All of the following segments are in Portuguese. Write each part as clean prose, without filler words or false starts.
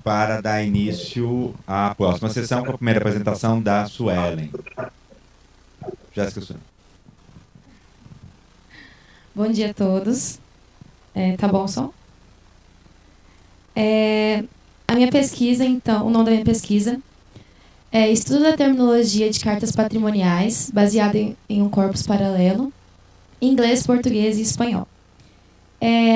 para dar início à próxima sessão, com a primeira apresentação da Suelen. Jéssica Suelen. Bom dia a todos. Tá bom o som? A minha pesquisa, então, o nome da minha pesquisa é Estudo da Terminologia de Cartas Patrimoniais, baseado em um corpus paralelo, inglês, português e espanhol.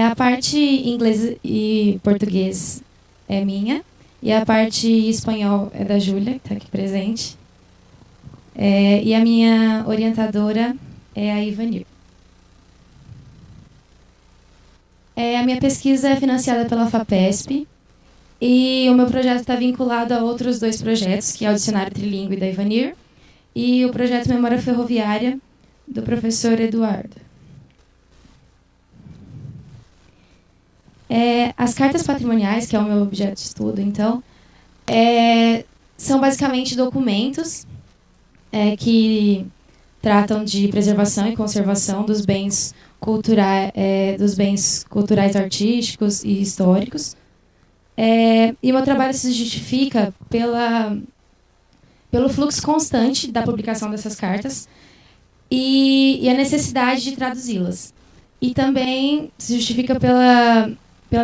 A parte inglês e português é minha, e a parte espanhol é da Júlia, que está aqui presente. E a minha orientadora é a Ivanir. A minha pesquisa é financiada pela FAPESP, e o meu projeto está vinculado a outros 2 projetos, que é o Dicionário Trilingue da Ivanir e o projeto Memória Ferroviária, do professor Eduardo. As cartas patrimoniais, que é o meu objeto de estudo, então, são basicamente documentos que tratam de preservação e conservação dos bens culturais, artísticos e históricos. E o meu trabalho se justifica pelo fluxo constante da publicação dessas cartas e a necessidade de traduzi-las. E também se justifica pela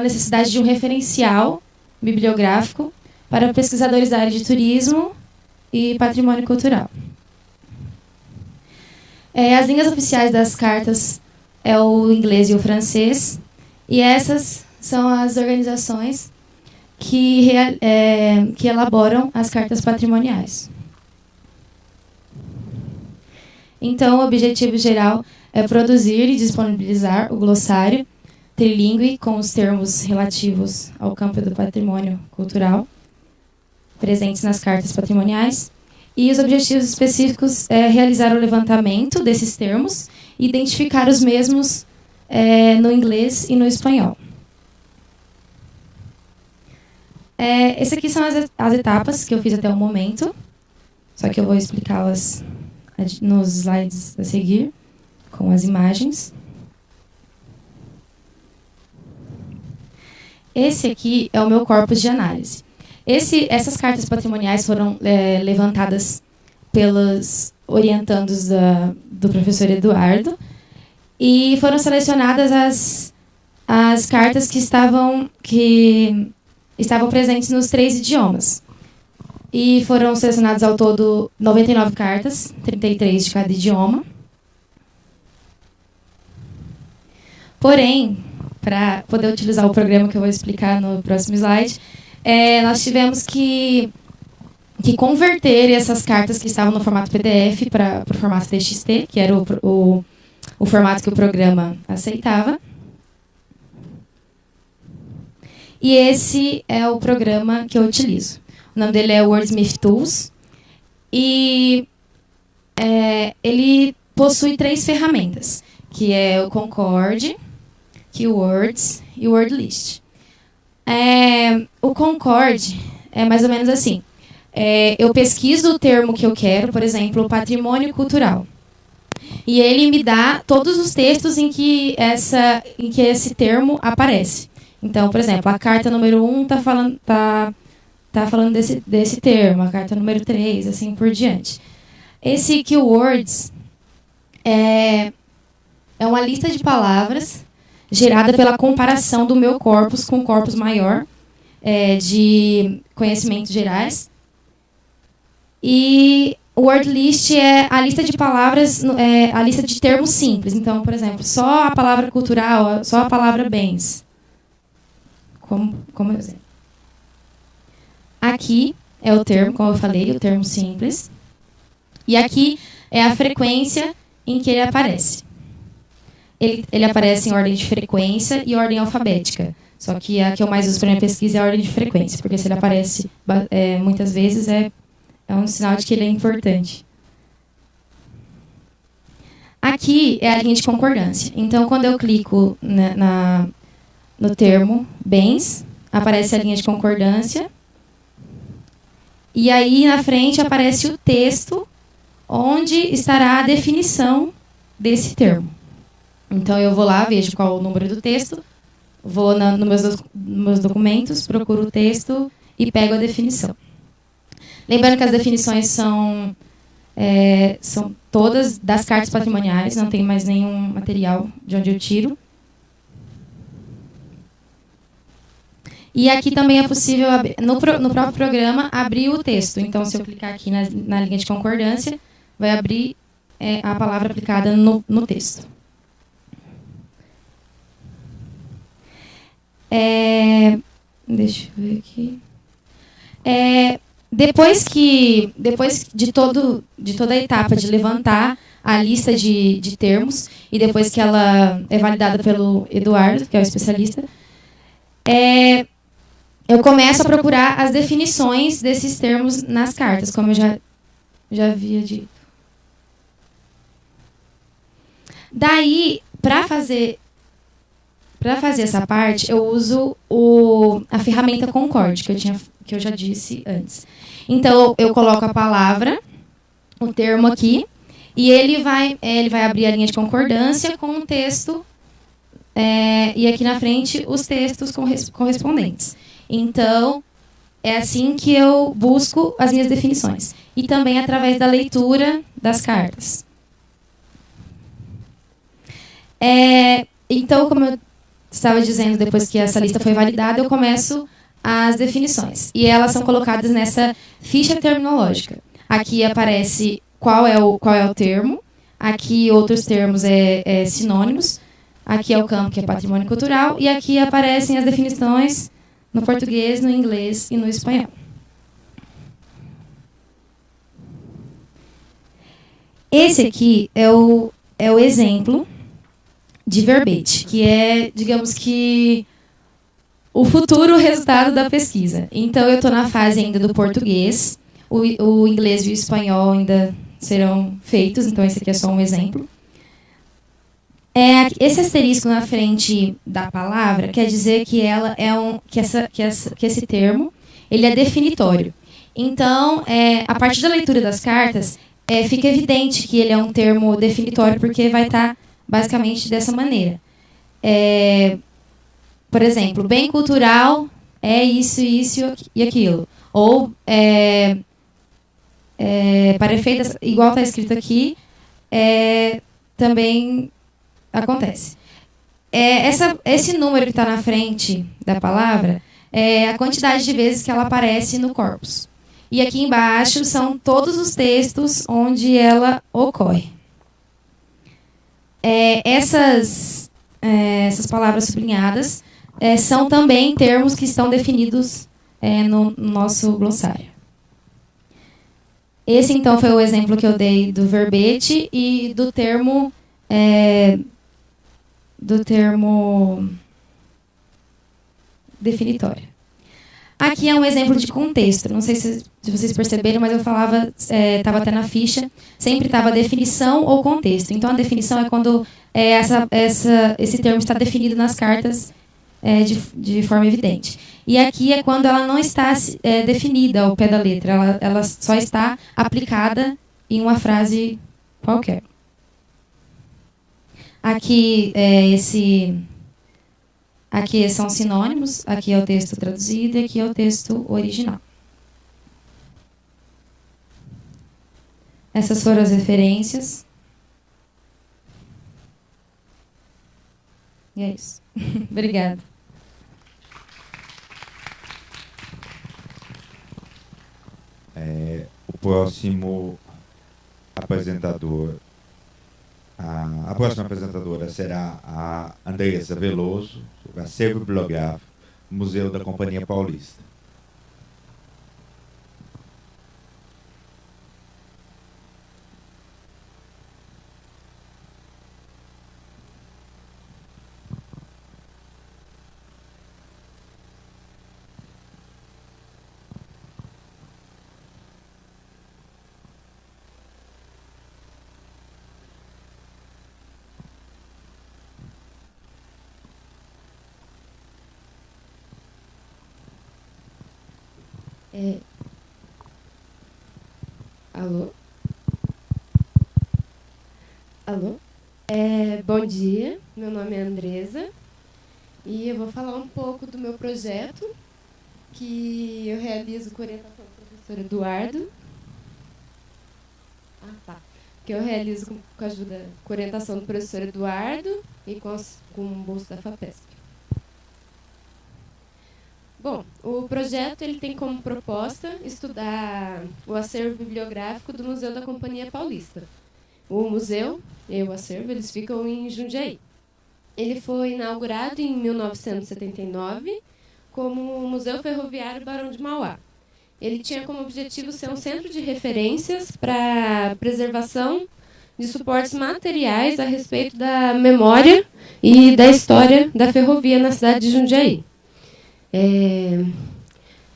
necessidade de um referencial bibliográfico para pesquisadores da área de turismo e patrimônio cultural. As línguas oficiais das cartas é o inglês e o francês, e essas são as organizações que elaboram as cartas patrimoniais. Então, o objetivo geral é produzir e disponibilizar o glossário trilingue com os termos relativos ao campo do patrimônio cultural presentes nas cartas patrimoniais. E os objetivos específicos é realizar o levantamento desses termos e identificar os mesmos no inglês e no espanhol. Essas aqui são as etapas que eu fiz até o momento, só que eu vou explicá-las nos slides a seguir, com as imagens. Esse aqui é o meu corpus de análise. Essas cartas patrimoniais foram levantadas pelos orientandos do professor Eduardo e foram selecionadas as cartas que estavam presentes nos 3 idiomas. E foram selecionadas ao todo 99 cartas, 33 de cada idioma. Porém, para poder utilizar o programa que eu vou explicar no próximo slide, nós tivemos que converter essas cartas que estavam no formato PDF para o formato TXT, que era o formato que o programa aceitava. E esse é o programa que eu utilizo. O nome dele é Wordsmith Tools. E ele possui 3 ferramentas, que é o Concord, Keywords e o Wordlist. O Concord é mais ou menos assim. Eu pesquiso o termo que eu quero, por exemplo, patrimônio cultural. E ele me dá todos os textos em que esse termo aparece. Então, por exemplo, a carta número 1 está falando desse termo, a carta número 3, assim por diante. Esse Keywords é uma lista de palavras gerada pela comparação do meu corpus com um corpus maior de conhecimentos gerais. E o Wordlist é a lista de palavras, a lista de termos simples. Então, por exemplo, só a palavra cultural, só a palavra bens. Como exemplo. Aqui é o termo, como eu falei, o termo simples. E aqui é a frequência em que ele aparece. Ele aparece em ordem de frequência e ordem alfabética. Só que a que eu mais uso para minha pesquisa é a ordem de frequência, porque se ele aparece muitas vezes é um sinal de que ele é importante. Aqui é a linha de concordância. Então, quando eu clico no termo bens, aparece a linha de concordância. E aí, na frente, aparece o texto onde estará a definição desse termo. Então, eu vou lá, vejo qual é o número do texto, vou nos meus documentos, procuro o texto e pego a definição. Lembrando que as definições são todas das cartas patrimoniais, não tem mais nenhum material de onde eu tiro. E aqui também é possível, no próprio programa, abrir o texto. Então, se eu clicar aqui na linha de concordância, vai abrir a palavra aplicada no texto. Deixa eu ver aqui. Depois de toda a etapa de levantar a lista de termos, e depois que ela é validada pelo Eduardo, que é o especialista, eu começo a procurar as definições desses termos nas cartas, como eu já havia dito. Daí, para fazer essa parte, eu uso a ferramenta Concorde, que eu já disse antes. Então, eu coloco a palavra, o termo aqui, e ele vai abrir a linha de concordância com o texto, e aqui na frente os textos correspondentes. Então, é assim que eu busco as minhas definições. E também através da leitura das cartas. Então, como eu estava dizendo, depois que essa lista foi validada, eu começo as definições. E elas são colocadas nessa ficha terminológica. Aqui aparece qual é o termo. Aqui outros termos sinônimos. Aqui é o campo, que é patrimônio cultural. E aqui aparecem as definições no português, no inglês e no espanhol. Esse aqui é o exemplo de verbete, que é, digamos que, o futuro resultado da pesquisa. Então, eu estou na fase ainda do português, o inglês e o espanhol ainda serão feitos, então esse aqui é só um exemplo. Esse asterisco na frente da palavra quer dizer que ela que esse termo ele é definitório. Então, a partir da leitura das cartas, fica evidente que ele é um termo definitório, porque vai estar basicamente dessa maneira. Por exemplo, bem cultural é isso e aquilo. Ou, para efeitos, igual está escrito aqui, também acontece. Esse número que está na frente da palavra é a quantidade de vezes que ela aparece no corpus. E aqui embaixo são todos os textos onde ela ocorre. Essas palavras sublinhadas são também termos que estão definidos no nosso glossário. Esse, então, foi o exemplo que eu dei do verbete e do termo definitório. Aqui é um exemplo de contexto. Não sei se vocês perceberam, mas eu falava, estava até na ficha, sempre estava definição ou contexto. Então, a definição é quando esse termo está definido nas cartas de forma evidente. E aqui é quando ela não está definida ao pé da letra, ela só está aplicada em uma frase qualquer. Aqui aqui são sinônimos, aqui é o texto traduzido e aqui é o texto original. Essas foram as referências. E é isso. Obrigada. O próximo apresentador, a próxima apresentadora será a Andressa Veloso, sobre acervo bibliográfico, Museu da Companhia Paulista. Alô? Alô? Bom dia, meu nome é Andresa e eu vou falar um pouco do meu projeto, que eu realizo com orientação do professor Eduardo. Que eu realizo com a ajuda, com orientação do professor Eduardo e com o bolso da FAPESP. Bom, o projeto ele tem como proposta estudar o acervo bibliográfico do Museu da Companhia Paulista. O museu e o acervo eles ficam em Jundiaí. Ele foi inaugurado em 1979 como o Museu Ferroviário Barão de Mauá. Ele tinha como objetivo ser um centro de referências para preservação de suportes materiais a respeito da memória e da história da ferrovia na cidade de Jundiaí.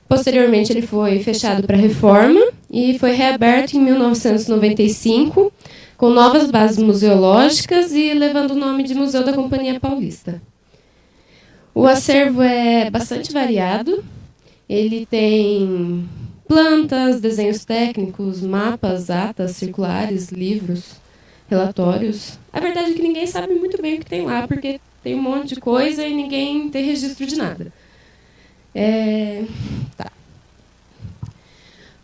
Posteriormente, ele foi fechado para reforma e foi reaberto em 1995 com novas bases museológicas e levando o nome de Museu da Companhia Paulista. O acervo é bastante variado. Ele tem plantas, desenhos técnicos, mapas, atas circulares, livros, relatórios. A verdade é que ninguém sabe muito bem o que tem lá, porque tem um monte de coisa e ninguém tem registro de nada.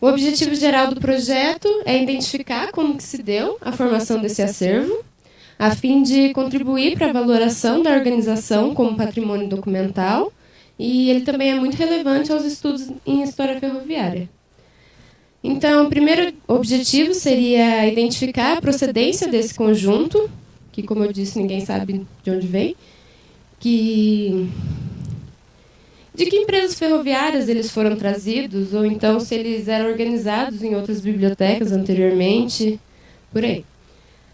O objetivo geral do projeto é identificar como que se deu a formação desse acervo, a fim de contribuir para a valoração da organização como patrimônio documental, e ele também é muito relevante aos estudos em história ferroviária. Então, o primeiro objetivo seria identificar a procedência desse conjunto, que, como eu disse, ninguém sabe de onde vem, de que empresas ferroviárias eles foram trazidos, ou então se eles eram organizados em outras bibliotecas anteriormente, por aí.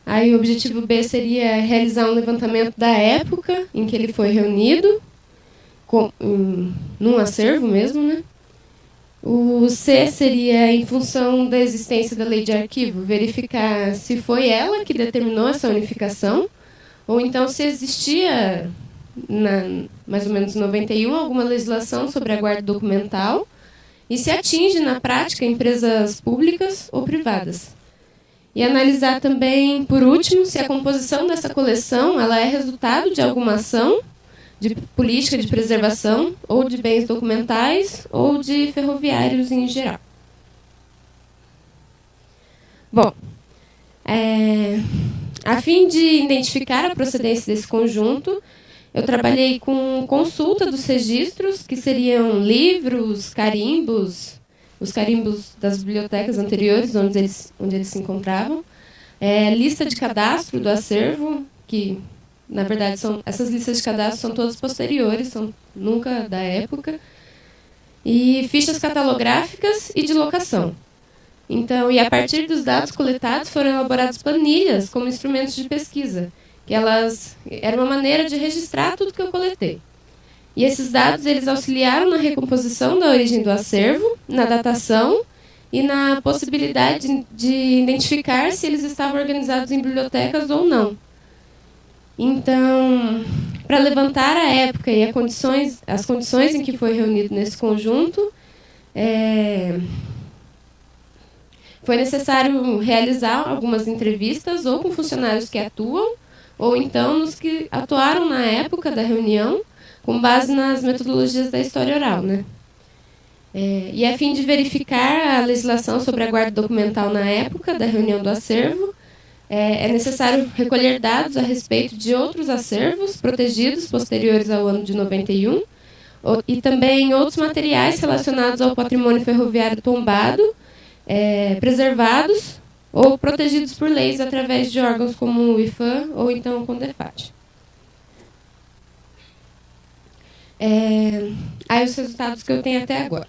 Aí o objetivo B seria realizar um levantamento da época em que ele foi reunido, num acervo mesmo, né? O C seria, em função da existência da lei de arquivo, verificar se foi ela que determinou essa unificação, ou então se existia, mais ou menos em 91, alguma legislação sobre a guarda documental, e se atinge, na prática, empresas públicas ou privadas. E analisar também, por último, se a composição dessa coleção ela é resultado de alguma ação de política de preservação, ou de bens documentais, ou de ferroviários em geral. Bom, a fim de identificar a procedência desse conjunto, eu trabalhei com consulta dos registros, que seriam livros, carimbos, os carimbos das bibliotecas anteriores, onde eles se encontravam, lista de cadastro do acervo, que, na verdade, essas listas de cadastro são todas posteriores, são nunca da época, e fichas catalográficas e de locação. Então, e a partir dos dados coletados, foram elaboradas planilhas como instrumentos de pesquisa, que elas eram uma maneira de registrar tudo que eu coletei. E esses dados eles auxiliaram na recomposição da origem do acervo, na datação e na possibilidade de identificar se eles estavam organizados em bibliotecas ou não. Então, para levantar a época e as condições em que foi reunido nesse conjunto, foi necessário realizar algumas entrevistas ou com funcionários que atuam, ou então nos que atuaram na época da reunião, com base nas metodologias da história oral, né? E a fim de verificar a legislação sobre a guarda documental na época da reunião do acervo, é necessário recolher dados a respeito de outros acervos protegidos posteriores ao ano de 91 e também outros materiais relacionados ao patrimônio ferroviário tombado, preservados ou protegidos por leis através de órgãos como o IFAM ou então o CONDEFAT. Aí os resultados que eu tenho até agora.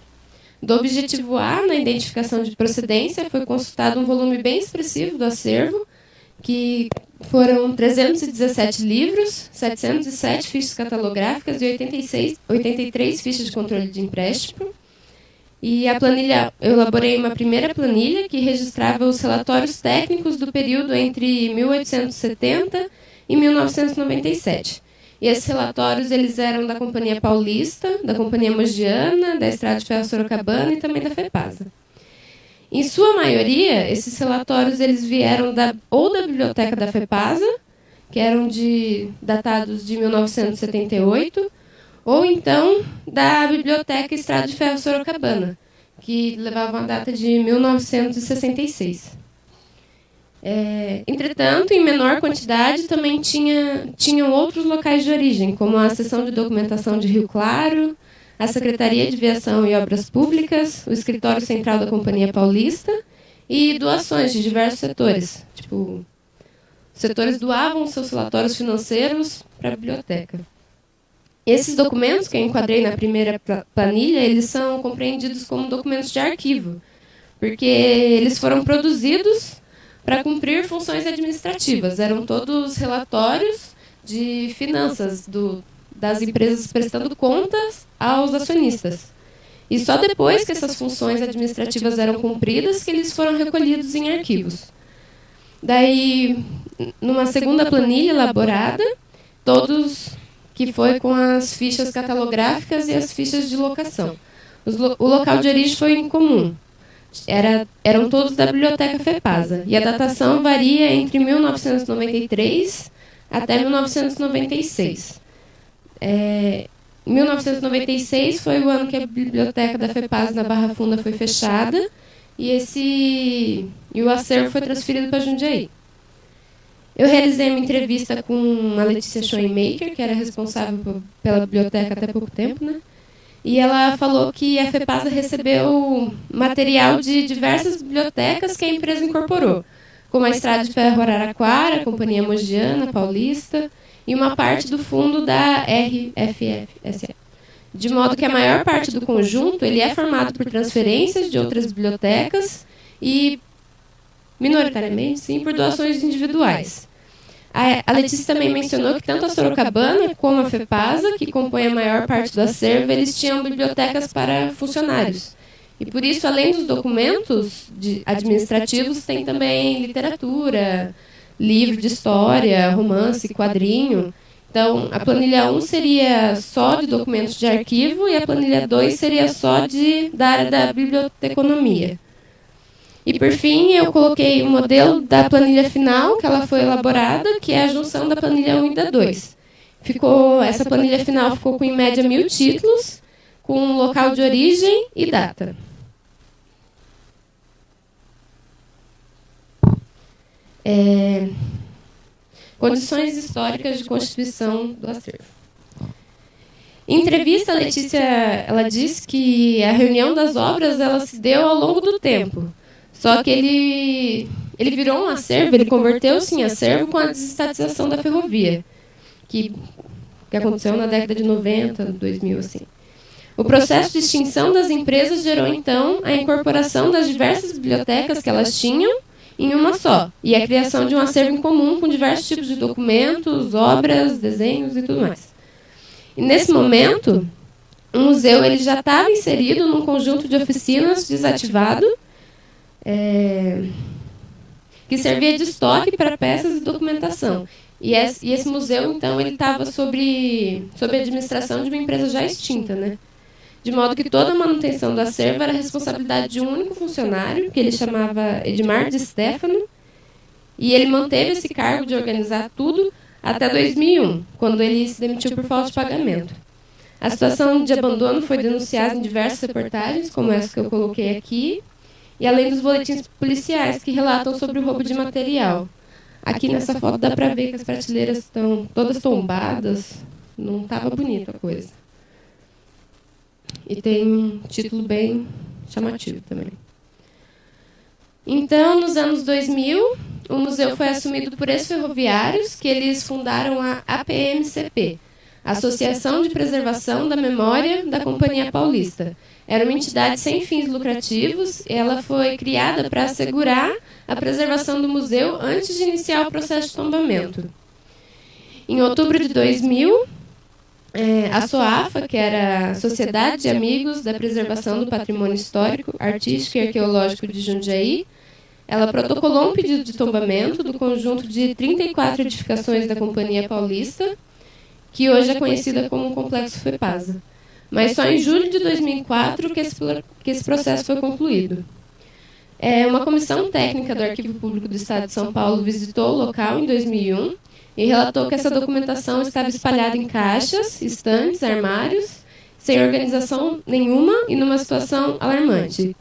Do objetivo A, na identificação de procedência, foi consultado um volume bem expressivo do acervo, que foram 317 livros, 707 fichas catalográficas e 83 fichas de controle de empréstimo. E a planilha, eu elaborei uma primeira planilha que registrava os relatórios técnicos do período entre 1870 e 1997. E esses relatórios eles eram da Companhia Paulista, da Companhia Mogiana, da Estrada de Ferro Sorocabana e também da FEPASA. Em sua maioria, esses relatórios eles vieram ou da biblioteca da FEPASA, que eram datados de 1978, ou então da Biblioteca Estrada de Ferro Sorocabana, que levava a data de 1966. Entretanto, em menor quantidade, também tinham outros locais de origem, como a Seção de Documentação de Rio Claro, a Secretaria de Viação e Obras Públicas, o Escritório Central da Companhia Paulista e doações de diversos setores. Tipo, os setores doavam seus relatórios financeiros para a biblioteca. Esses documentos, que eu enquadrei na primeira planilha, eles são compreendidos como documentos de arquivo, porque eles foram produzidos para cumprir funções administrativas. Eram todos relatórios de finanças das empresas prestando contas aos acionistas. E só depois que essas funções administrativas eram cumpridas que eles foram recolhidos em arquivos. Daí, numa segunda planilha elaborada, todos que foi com as fichas catalográficas e as fichas de locação. O local de origem foi em comum. Eram todos da Biblioteca FEPASA. E a datação varia entre 1993 até 1996. 1996 foi o ano que a Biblioteca da FEPASA na Barra Funda foi fechada e o acervo foi transferido para Jundiaí. Eu realizei uma entrevista com a Letícia Schoenmaker, que era responsável pela biblioteca até pouco tempo, né? E ela falou que a FEPASA recebeu material de diversas bibliotecas que a empresa incorporou, como a Estrada de Ferro Araraquara, a Companhia Mogiana, Paulista, e uma parte do fundo da RFFSE. De modo que a maior parte do conjunto ele é formado por transferências de outras bibliotecas e, minoritariamente, sim, por doações individuais. A Letícia também mencionou que tanto a Sorocabana como a FEPASA, que compõem a maior parte do acervo, eles tinham bibliotecas para funcionários. E por isso, além dos documentos administrativos, tem também literatura, livro de história, romance, quadrinho. Então, a planilha 1 seria só de documentos de arquivo e a planilha 2 seria só da área da biblioteconomia. E, por fim, eu coloquei o modelo da planilha final, que ela foi elaborada, que é a junção da planilha 1 e da 2. Essa planilha final ficou com, em média, 1.000 títulos, com local de origem e data. Condições históricas de constituição do acervo. Em entrevista, a Letícia ela disse que a reunião das obras ela se deu ao longo do tempo. Só que ele virou um acervo, ele converteu-se em acervo com a desestatização da ferrovia, que aconteceu na década de 90, 2000, assim. O processo de extinção das empresas gerou, então, a incorporação das diversas bibliotecas que elas tinham em uma só, e a criação de um acervo em comum com diversos tipos de documentos, obras, desenhos e tudo mais. E nesse momento, o museu ele já estava inserido num conjunto de oficinas desativado, que servia de estoque para peças e documentação. E esse museu, então, ele estava sob a administração de uma empresa já extinta, né? De modo que toda a manutenção do acervo era responsabilidade de um único funcionário, que ele chamava Edmar de Stefano, e ele manteve esse cargo de organizar tudo até 2001, quando ele se demitiu por falta de pagamento. A situação de abandono foi denunciada em diversas reportagens, como essa que eu coloquei aqui, e além dos boletins policiais que relatam sobre o roubo de material. Aqui nessa foto dá para ver que as prateleiras estão todas tombadas, não estava bonita a coisa. E tem um título bem chamativo também. Então, nos anos 2000, o museu foi assumido por ex-ferroviários, que eles fundaram a APMCP, Associação de Preservação da Memória da Companhia Paulista. Era uma entidade sem fins lucrativos e ela foi criada para assegurar a preservação do museu antes de iniciar o processo de tombamento. Em outubro de 2000, a SOAFA, que era a Sociedade de Amigos da Preservação do Patrimônio Histórico, Artístico e Arqueológico de Jundiaí, ela protocolou um pedido de tombamento do conjunto de 34 edificações da Companhia Paulista, que hoje é conhecida como o Complexo FEPASA. Mas só em julho de 2004 que esse processo foi concluído. Uma comissão técnica do Arquivo Público do Estado de São Paulo visitou o local em 2001 e relatou que essa documentação estava espalhada em caixas, estantes, armários, sem organização nenhuma e numa situação alarmante.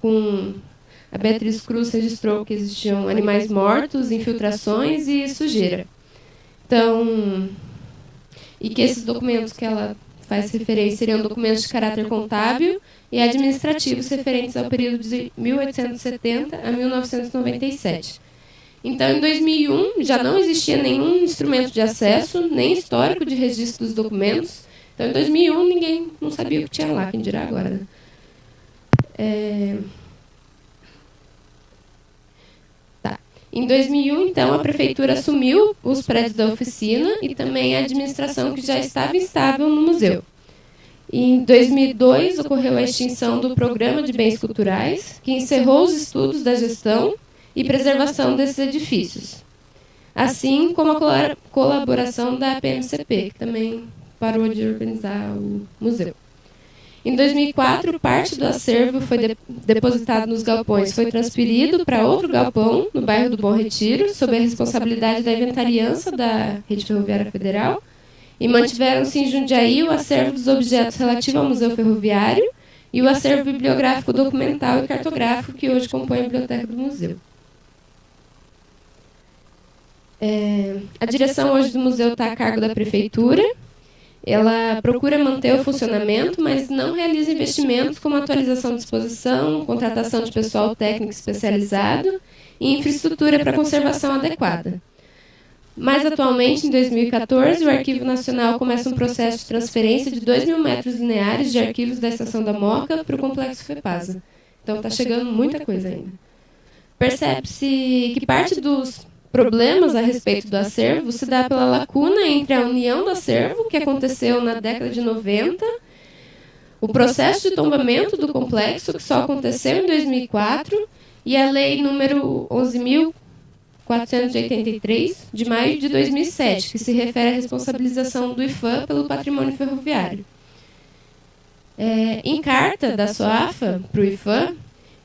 A Beatriz Cruz registrou que existiam animais mortos, infiltrações e sujeira. Então, e que esses documentos que ela faz referência seriam documentos de caráter contábil e administrativos referentes ao período de 1870 a 1997. Então, em 2001, já não existia nenhum instrumento de acesso, nem histórico de registro dos documentos. Então, em 2001, ninguém não sabia o que tinha lá, quem dirá agora, né? Em 2001, então, a prefeitura assumiu os prédios da oficina e também a administração que já estava instável no museu. Em 2002, ocorreu a extinção do Programa de Bens Culturais, que encerrou os estudos da gestão e preservação desses edifícios, assim como a colaboração da PMCP, que também parou de organizar o museu. Em 2004, parte do acervo foi depositado nos galpões, foi transferido para outro galpão, no bairro do Bom Retiro, sob a responsabilidade da inventariança da Rede Ferroviária Federal, e mantiveram-se em Jundiaí o acervo dos objetos relativos ao Museu Ferroviário e o acervo bibliográfico, documental e cartográfico, que hoje compõe a biblioteca do museu. A direção hoje do museu está a cargo da prefeitura. Ela procura manter o funcionamento, mas não realiza investimentos como atualização de exposição, contratação de pessoal técnico especializado e infraestrutura para conservação adequada. Mais atualmente, em 2014, o Arquivo Nacional começa um processo de transferência de 2.000 metros lineares de arquivos da Estação da Moca para o Complexo FEPASA. Então, está chegando muita coisa ainda. Percebe-se que parte dos problemas a respeito do acervo se dá pela lacuna entre a união do acervo, que aconteceu na década de 90, o processo de tombamento do complexo, que só aconteceu em 2004, e a lei número 11.483, de maio de 2007, que se refere à responsabilização do IPHAN pelo patrimônio ferroviário. Em carta da SOAFA para o IPHAN,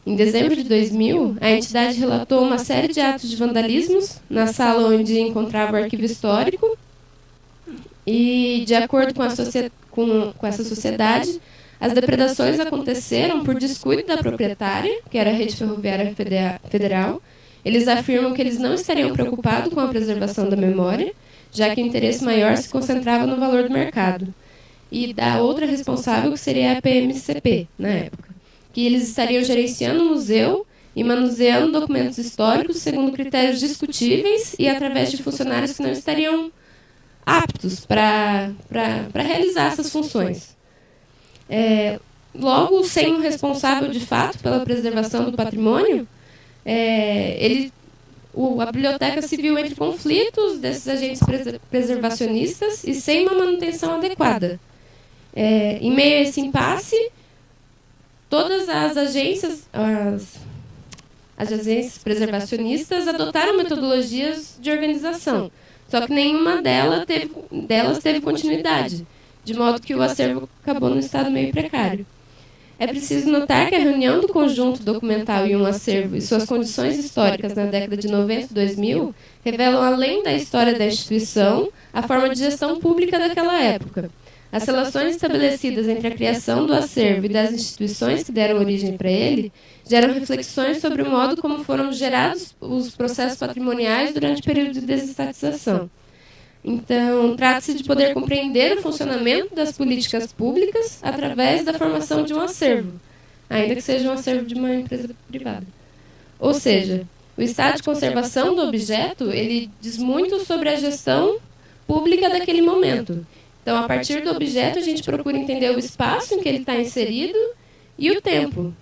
em dezembro de 2000, a entidade relatou uma série de atos de vandalismos na sala onde encontrava o arquivo histórico e, de acordo com essa sociedade, as depredações aconteceram por descuido da proprietária, que era a Rede Ferroviária Federal. Eles afirmam que eles não estariam preocupados com a preservação da memória, já que o interesse maior se concentrava no valor do mercado. E da outra responsável, que seria a PMCP, na época, que eles estariam gerenciando o museu e manuseando documentos históricos segundo critérios discutíveis e através de funcionários que não estariam aptos para realizar essas funções. Logo, sem um responsável de fato pela preservação do patrimônio, a biblioteca se viu entre conflitos desses agentes preservacionistas e sem uma manutenção adequada. Em meio a esse impasse, todas as agências preservacionistas adotaram metodologias de organização, só que nenhuma delas teve continuidade, de modo que o acervo acabou num estado meio precário. É preciso notar que a reunião do conjunto documental e um acervo e suas condições históricas na década de 90 e 2000 revelam, além da história da instituição, a forma de gestão pública daquela época. As relações estabelecidas entre a criação do acervo e das instituições que deram origem para ele geram reflexões sobre o modo como foram gerados os processos patrimoniais durante o período de desestatização. Então, trata-se de poder compreender o funcionamento das políticas públicas através da formação de um acervo, ainda que seja um acervo de uma empresa privada. Ou seja, o estado de conservação do objeto, ele diz muito sobre a gestão pública daquele momento. Então, a partir do objeto, a gente procura entender o espaço em que ele está inserido e o tempo.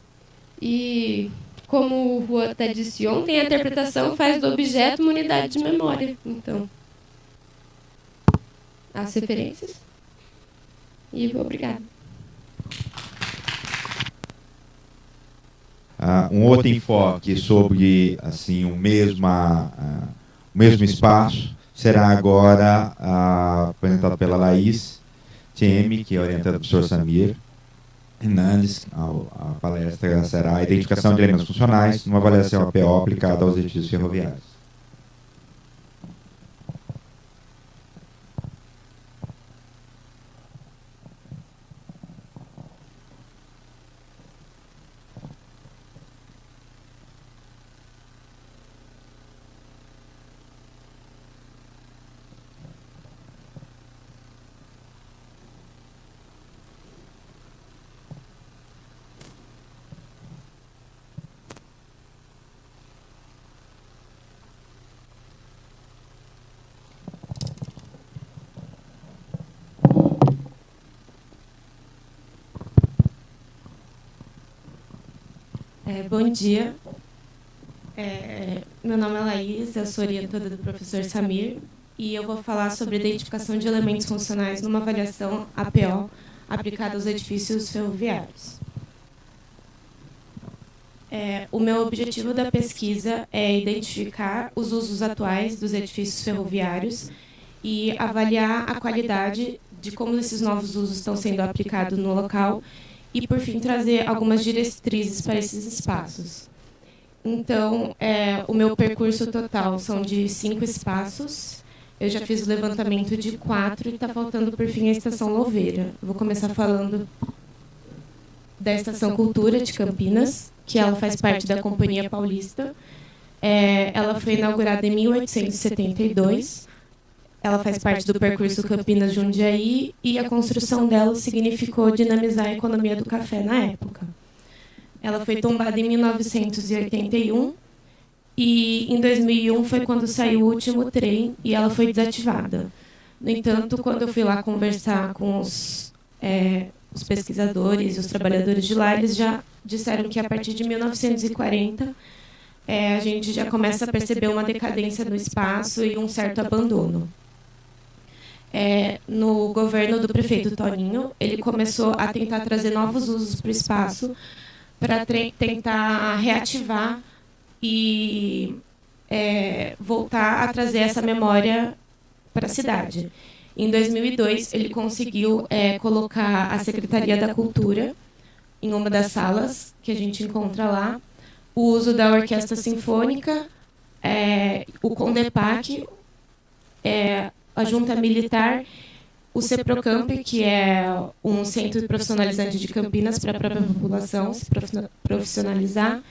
E, como o Juan até disse ontem, a interpretação faz do objeto uma unidade de memória. Então, as referências. E obrigada. Um outro enfoque sobre assim, o mesmo espaço será agora apresentado pela Laís Teme, que é orientada pelo professor Samir Hernandes. A palestra será a identificação de elementos funcionais numa avaliação APO aplicada aos edifícios ferroviários. Bom dia. Meu nome é Laís, eu sou orientadora do professor Samir e eu vou falar sobre a identificação de elementos funcionais numa avaliação APO aplicada aos edifícios ferroviários. O meu objetivo da pesquisa é identificar os usos atuais dos edifícios ferroviários e avaliar a qualidade de como esses novos usos estão sendo aplicados no local e, por fim, trazer algumas diretrizes para esses espaços. Então, o meu percurso total são de 5 espaços. Eu já fiz o levantamento de 4 e está faltando, por fim, a Estação Louveira. Eu vou começar falando da Estação Cultura de Campinas, que ela faz parte da Companhia Paulista. Ela foi inaugurada em 1872. Ela faz parte do percurso Campinas-Jundiaí e a construção dela significou dinamizar a economia do café na época. Ela foi tombada em 1981 e em 2001 foi quando saiu o último trem e ela foi desativada. No entanto, quando eu fui lá conversar com os pesquisadores e os trabalhadores de lá, eles já disseram que a partir de 1940 a gente já começa a perceber uma decadência no espaço e um certo abandono. No governo do prefeito Toninho, ele começou a tentar trazer novos usos para o espaço para tentar reativar e voltar a trazer essa memória para a cidade. Em 2002, ele conseguiu colocar a Secretaria da Cultura em uma das salas que a gente encontra lá, o uso da Orquestra Sinfônica, o Condepac, a Junta Militar, o CEPROCAMP, que é um centro profissionalizante de Campinas para a própria população se profissionalizar.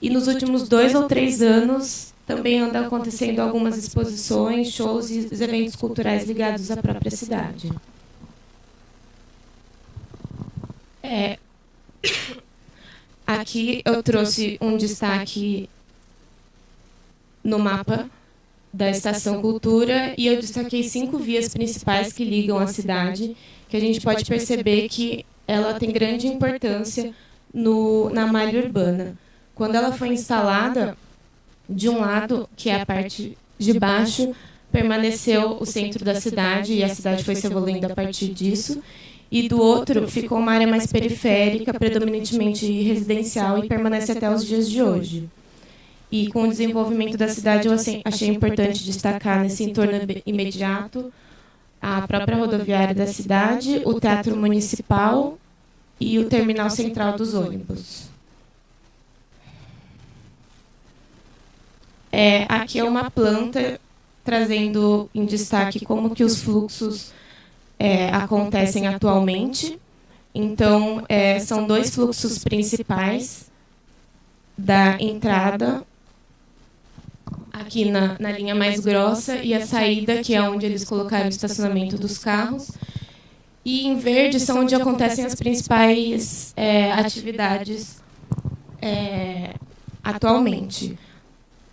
E nos últimos 2 ou 3 anos também andam acontecendo algumas exposições, shows e eventos culturais ligados à própria cidade. Aqui eu trouxe um destaque no mapa da Estação Cultura e eu destaquei 5 vias principais que ligam a cidade, que a gente pode perceber que ela tem grande importância na malha urbana. Quando ela foi instalada, de um lado, que é a parte de baixo, permaneceu o centro da cidade e a cidade foi se evoluindo a partir disso, e do outro ficou uma área mais periférica, predominantemente residencial, e permanece até os dias de hoje. E com o desenvolvimento da cidade, eu achei importante destacar nesse entorno imediato a própria rodoviária da cidade, o Teatro Municipal e o Terminal Central dos ônibus. Aqui é uma planta trazendo em destaque como que os fluxos acontecem atualmente. Então, são 2 fluxos principais da entrada, aqui na linha mais grossa, e a saída, que é onde eles colocaram o estacionamento dos carros. E em verde são onde acontecem as principais atividades atualmente.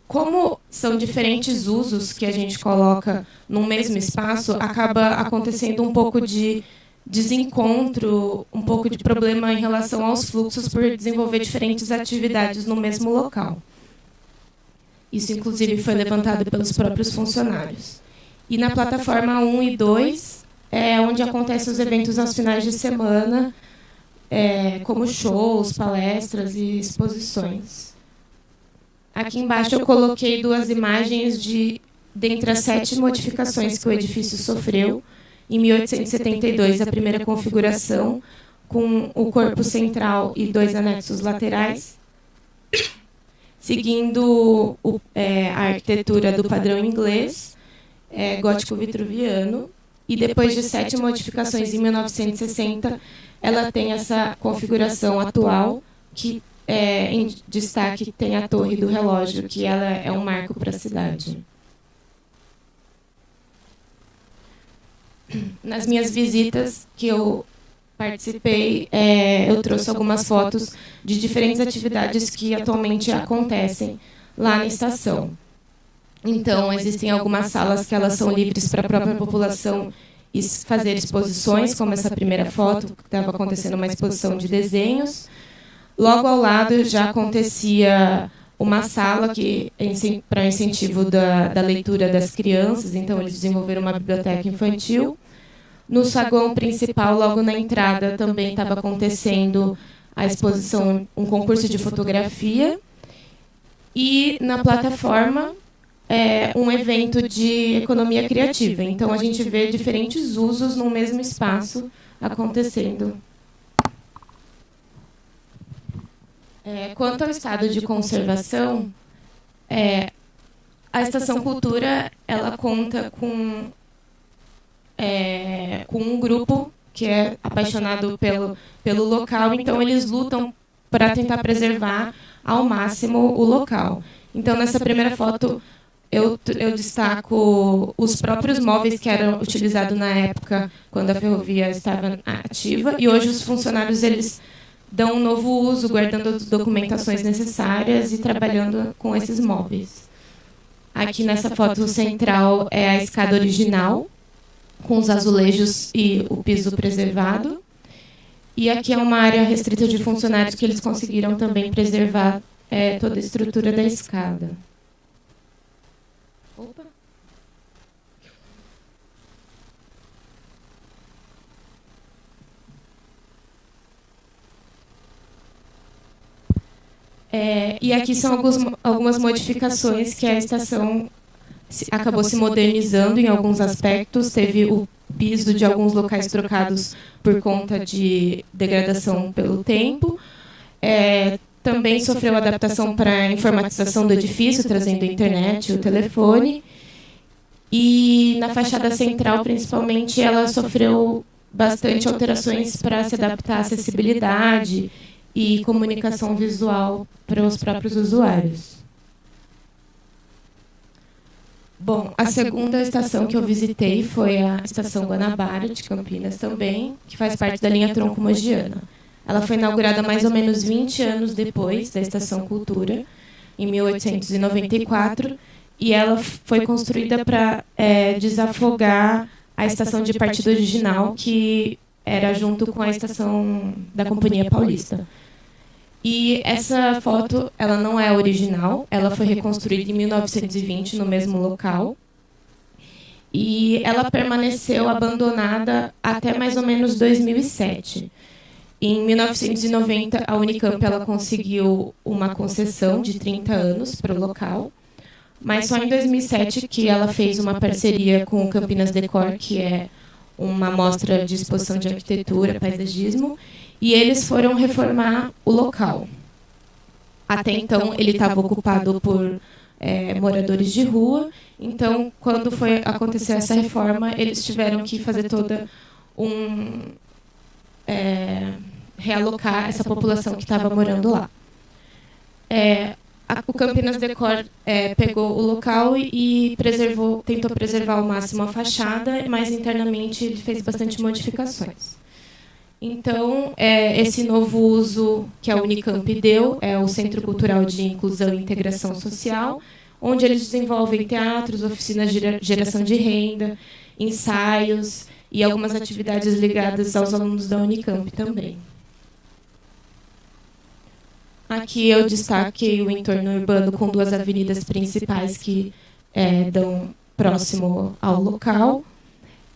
Como são diferentes usos que a gente coloca num mesmo espaço, acaba acontecendo um pouco de desencontro, um pouco de problema em relação aos fluxos por desenvolver diferentes atividades no mesmo local. Isso, inclusive, foi levantado pelos próprios funcionários. E na plataforma 1 e 2 é onde acontecem os eventos aos finais de semana, como shows, palestras e exposições. Aqui embaixo eu coloquei 2 imagens dentre as 7 modificações que o edifício sofreu. Em 1872, a primeira configuração, com o corpo central e 2 anexos laterais, seguindo a arquitetura do padrão inglês, gótico vitruviano. E depois de 7 modificações em 1960, ela tem essa configuração atual, que em destaque tem a Torre do Relógio, que ela é um marco para a cidade. Nas minhas visitas que eu participei, eu trouxe algumas fotos de diferentes atividades que atualmente acontecem lá na estação. Então, existem algumas salas que elas são livres para a própria população fazer exposições, como essa primeira foto, que estava acontecendo uma exposição de desenhos. Logo ao lado já acontecia uma sala que para incentivo da leitura das crianças, então eles desenvolveram uma biblioteca infantil. No saguão principal, logo na entrada, também estava acontecendo a exposição, um concurso de fotografia. E na plataforma, um evento de economia criativa. Então, a gente vê diferentes usos no mesmo espaço acontecendo. Quanto ao estado de conservação, a Estação Cultura ela conta com um grupo que é apaixonado pelo local, então eles lutam para tentar preservar ao máximo o local. Então, nessa primeira foto, eu destaco os próprios móveis que eram utilizados na época, quando a ferrovia estava ativa, e hoje os funcionários eles dão um novo uso, guardando as documentações necessárias e trabalhando com esses móveis. Aqui nessa foto central é a escada original, com os azulejos e o piso preservado. E aqui é uma área restrita de funcionários que eles conseguiram também preservar toda a estrutura da escada. Opa. E aqui são algumas modificações que a estação acabou se modernizando em alguns aspectos. Teve o piso de alguns locais trocados por conta de degradação pelo tempo. Também sofreu adaptação para a informatização do edifício, trazendo a internet e o telefone. E na fachada central, principalmente, ela sofreu bastante alterações para se adaptar à acessibilidade e comunicação visual para os próprios usuários. Bom, a segunda estação que eu visitei foi a Estação Guanabara, de Campinas também, que faz parte da linha Tronco-Mogiana. Ela foi inaugurada mais ou menos 20 anos depois da Estação Cultura, em 1894, e ela foi construída para desafogar a estação de partida original, que era junto com a estação da Companhia Paulista. E essa foto, ela não é original, ela foi reconstruída em 1920 no mesmo local. E ela permaneceu abandonada até mais ou menos 2007. Em 1990, a Unicamp ela conseguiu uma concessão de 30 anos para o local, mas só em 2007 que ela fez uma parceria com o Campinas Decor, que é uma mostra de exposição de arquitetura, paisagismo, e eles foram reformar o local. Até então, ele estava ocupado por moradores de rua. Então, quando foi acontecer essa reforma, eles tiveram que fazer toda realocar essa população que estava morando lá. O Campinas Decor pegou o local e tentou preservar ao máximo a fachada, mas internamente ele fez bastante modificações. Então, esse novo uso que a Unicamp deu é o Centro Cultural de Inclusão e Integração Social, onde eles desenvolvem teatros, oficinas de geração de renda, ensaios e algumas atividades ligadas aos alunos da Unicamp também. Aqui eu destaquei o entorno urbano com duas avenidas principais que dão próximo ao local.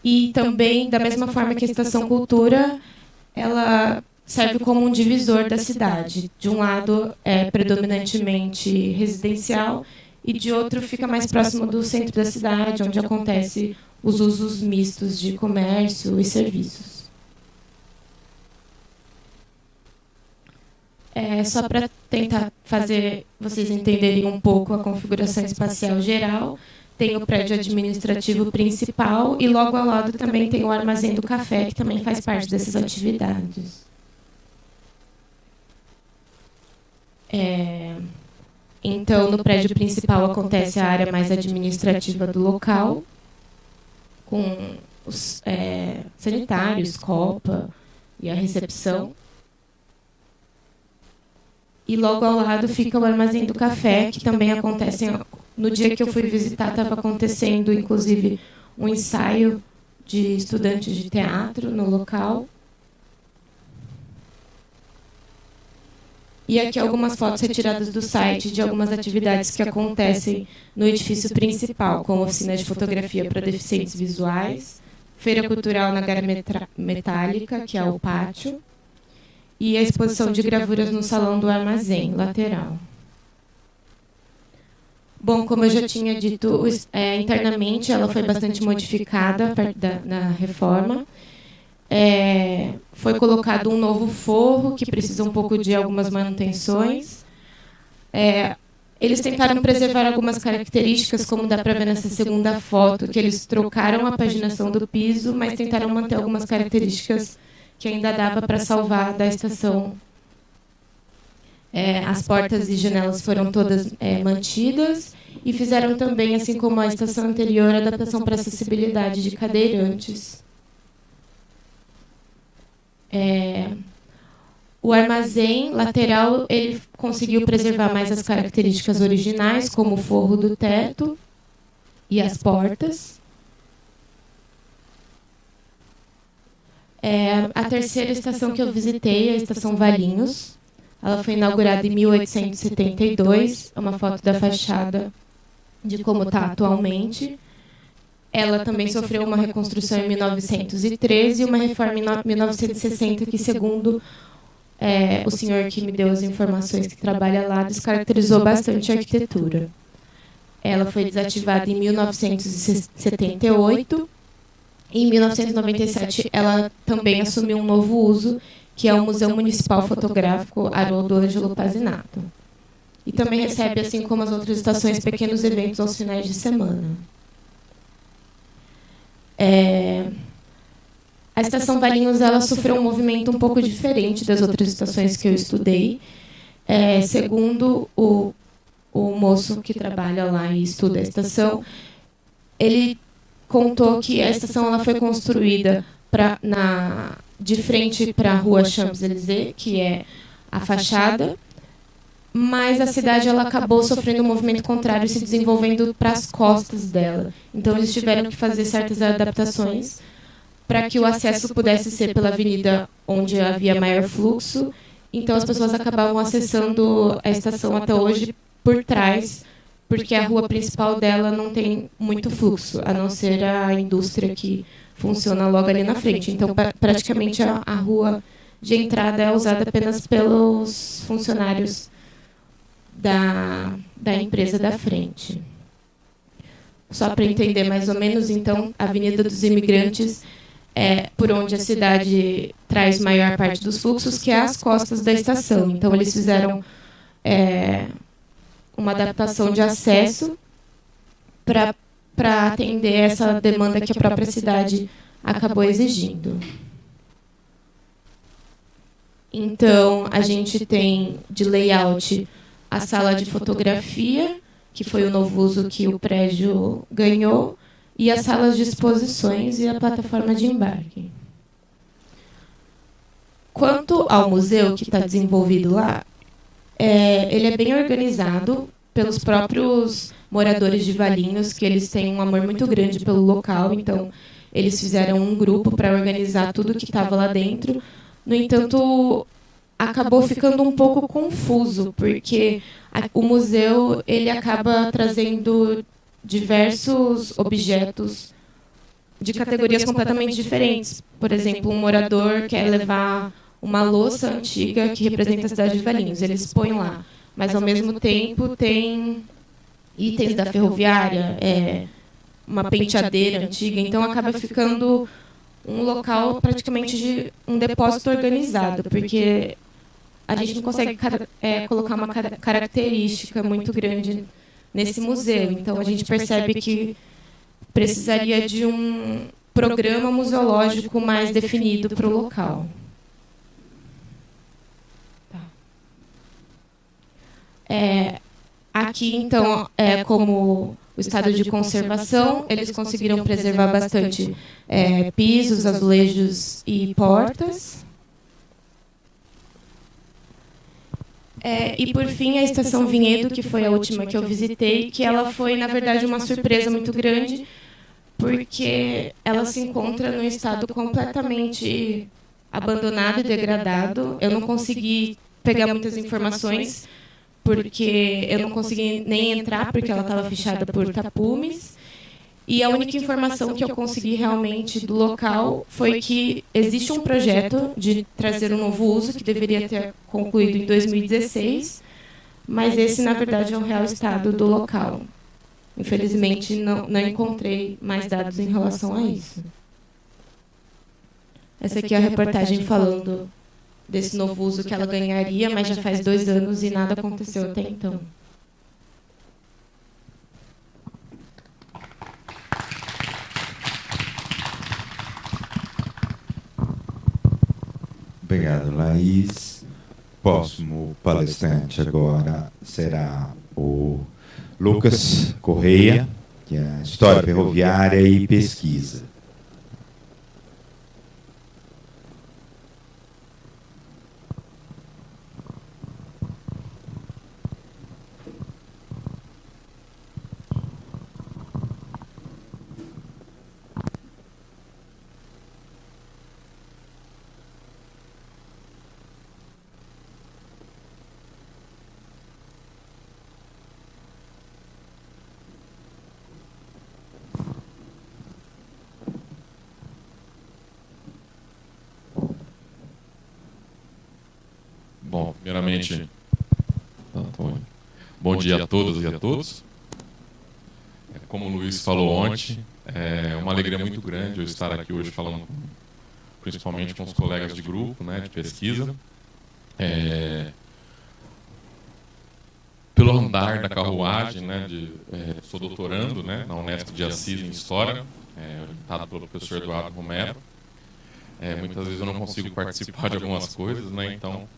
E também, da mesma forma que a Estação Cultura, ela serve como um divisor da cidade. De um lado é predominantemente residencial e de outro fica mais próximo do centro da cidade, onde acontecem os usos mistos de comércio e serviços. Só para tentar fazer vocês entenderem um pouco a configuração espacial geral, tem o prédio administrativo principal e logo ao lado também tem o armazém do café, que também faz parte dessas atividades. Então, no prédio principal acontece a área mais administrativa do local, com os sanitários, copa e a recepção. E logo ao lado fica o armazém do café, que também acontece. No dia que eu fui visitar, estava acontecendo, inclusive, um ensaio de estudantes de teatro no local. E aqui algumas fotos retiradas do site de algumas atividades que acontecem no edifício principal, como oficina de fotografia para deficientes visuais, feira cultural na Galeria Metálica, que é o pátio, e a exposição de gravuras no Salão do Armazém, lateral. Bom, como eu já tinha dito, internamente ela foi bastante modificada na reforma. Foi colocado um novo forro, que precisa um pouco de algumas manutenções. Eles tentaram preservar algumas características, como dá para ver nessa segunda foto, que eles trocaram a paginação do piso, mas tentaram manter algumas características que ainda dava para salvar da estação. As portas e janelas foram todas mantidas e fizeram também, assim como a estação anterior, adaptação para acessibilidade de cadeirantes. O armazém lateral ele conseguiu preservar mais as características originais, como o forro do teto e as portas. A terceira estação que eu visitei é a Estação Valinhos. Ela foi inaugurada em 1872, é uma foto da fachada de como está atualmente. Ela também sofreu uma reconstrução em 1913 e uma reforma em 1960, que, segundo o senhor que me deu as informações que trabalha lá, descaracterizou bastante a arquitetura. Ela foi desativada em 1978 e, em 1997, ela também assumiu um novo uso, que é o Museu Municipal Fotográfico Haroldo Ângelo Pazinato. E também recebe, assim como as outras estações, pequenos eventos aos finais de semana. A Estação Valinhos ela sofreu um movimento um pouco diferente das outras estações que eu estudei. Segundo o moço que trabalha lá e estuda a estação, ele contou que a estação ela foi construída de frente para a rua Champs-Élysées, que é a fachada, mas a cidade ela acabou sofrendo um movimento contrário, se desenvolvendo para as costas dela. Então, eles tiveram que fazer certas adaptações para que o acesso pudesse ser pela avenida onde havia maior fluxo. Então, as pessoas acabavam acessando a estação até hoje por trás, porque a rua principal dela não tem muito fluxo, a não ser a indústria que funciona logo ali na frente. Então, praticamente, a rua de entrada é usada apenas pelos funcionários da empresa da frente. Só para entender mais ou menos, então, a Avenida dos Imigrantes é por onde a cidade traz maior parte dos fluxos, que é as costas da estação. Então, eles fizeram uma adaptação de acesso para atender essa demanda que a própria cidade acabou exigindo. Então, a gente tem de layout a sala de fotografia, que foi o novo uso que o prédio ganhou, e as salas de exposições e a plataforma de embarque. Quanto ao museu que está desenvolvido lá, ele é bem organizado pelos próprios moradores de Valinhos, que eles têm um amor muito grande pelo local, então eles fizeram um grupo para organizar tudo que estava lá dentro. No entanto, acabou ficando um pouco confuso, porque o museu ele acaba trazendo diversos objetos de categorias completamente diferentes. Por exemplo, um morador quer levar uma louça antiga que representa a cidade de Valinhos, ele expõe lá, mas ao mesmo tempo tem itens da ferroviária, uma penteadeira antiga, então acaba ficando um local praticamente de um depósito organizado, porque a gente não consegue colocar uma característica muito grande nesse museu. Então, a gente percebe que precisaria de um programa museológico mais definido para o local. Aqui, então, como o estado de conservação, eles conseguiram preservar bastante pisos, azulejos e portas. E, por fim, a Estação Vinhedo, que foi a última que eu visitei, que ela foi, na verdade, uma surpresa muito grande, porque ela se encontra num estado completamente abandonado e degradado. Eu não consegui pegar muitas informações, porque eu não consegui nem entrar, porque ela estava fechada por tapumes. E a única informação que eu consegui realmente do local foi que existe um projeto de trazer um novo uso, que deveria ter concluído em 2016, mas esse, na verdade, é o real estado do local. Infelizmente, não encontrei mais dados em relação a isso. Essa aqui é a reportagem falando desse novo uso que ela ganharia, mas já faz 2 anos e nada aconteceu até então. Obrigado, Laís. Próximo palestrante agora será o Lucas Correia, que é História Ferroviária e Pesquisa. Bom, primeiramente, bom dia a todas e a todos. Como o Luiz falou ontem, é uma alegria muito grande eu estar aqui hoje falando principalmente com os colegas de grupo, né, de pesquisa. Pelo andar da carruagem, né, sou doutorando, né, na Unesp de Assis em História, orientado pelo professor Eduardo Romero. Muitas vezes eu não consigo participar de algumas coisas, né, então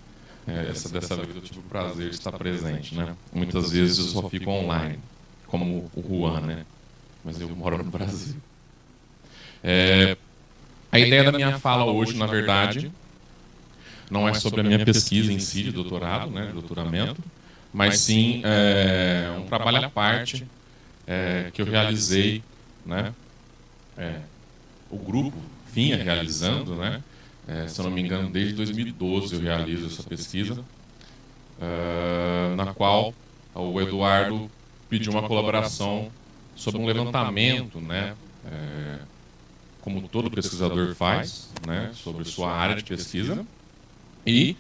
dessa vez eu tive o prazer de estar presente, né. Muitas vezes eu só fico online, como o Juan, né, mas eu moro no Brasil. A ideia da minha fala hoje, na verdade, não é sobre a minha pesquisa em si de doutorado, né, de doutoramento, mas sim um trabalho à parte que eu realizei, né, o grupo vinha realizando, né, se eu não me engano, desde 2012 eu realizo essa pesquisa, na qual o Eduardo pediu uma colaboração sobre um levantamento, né, como todo pesquisador faz, né, sobre sua área de pesquisa, e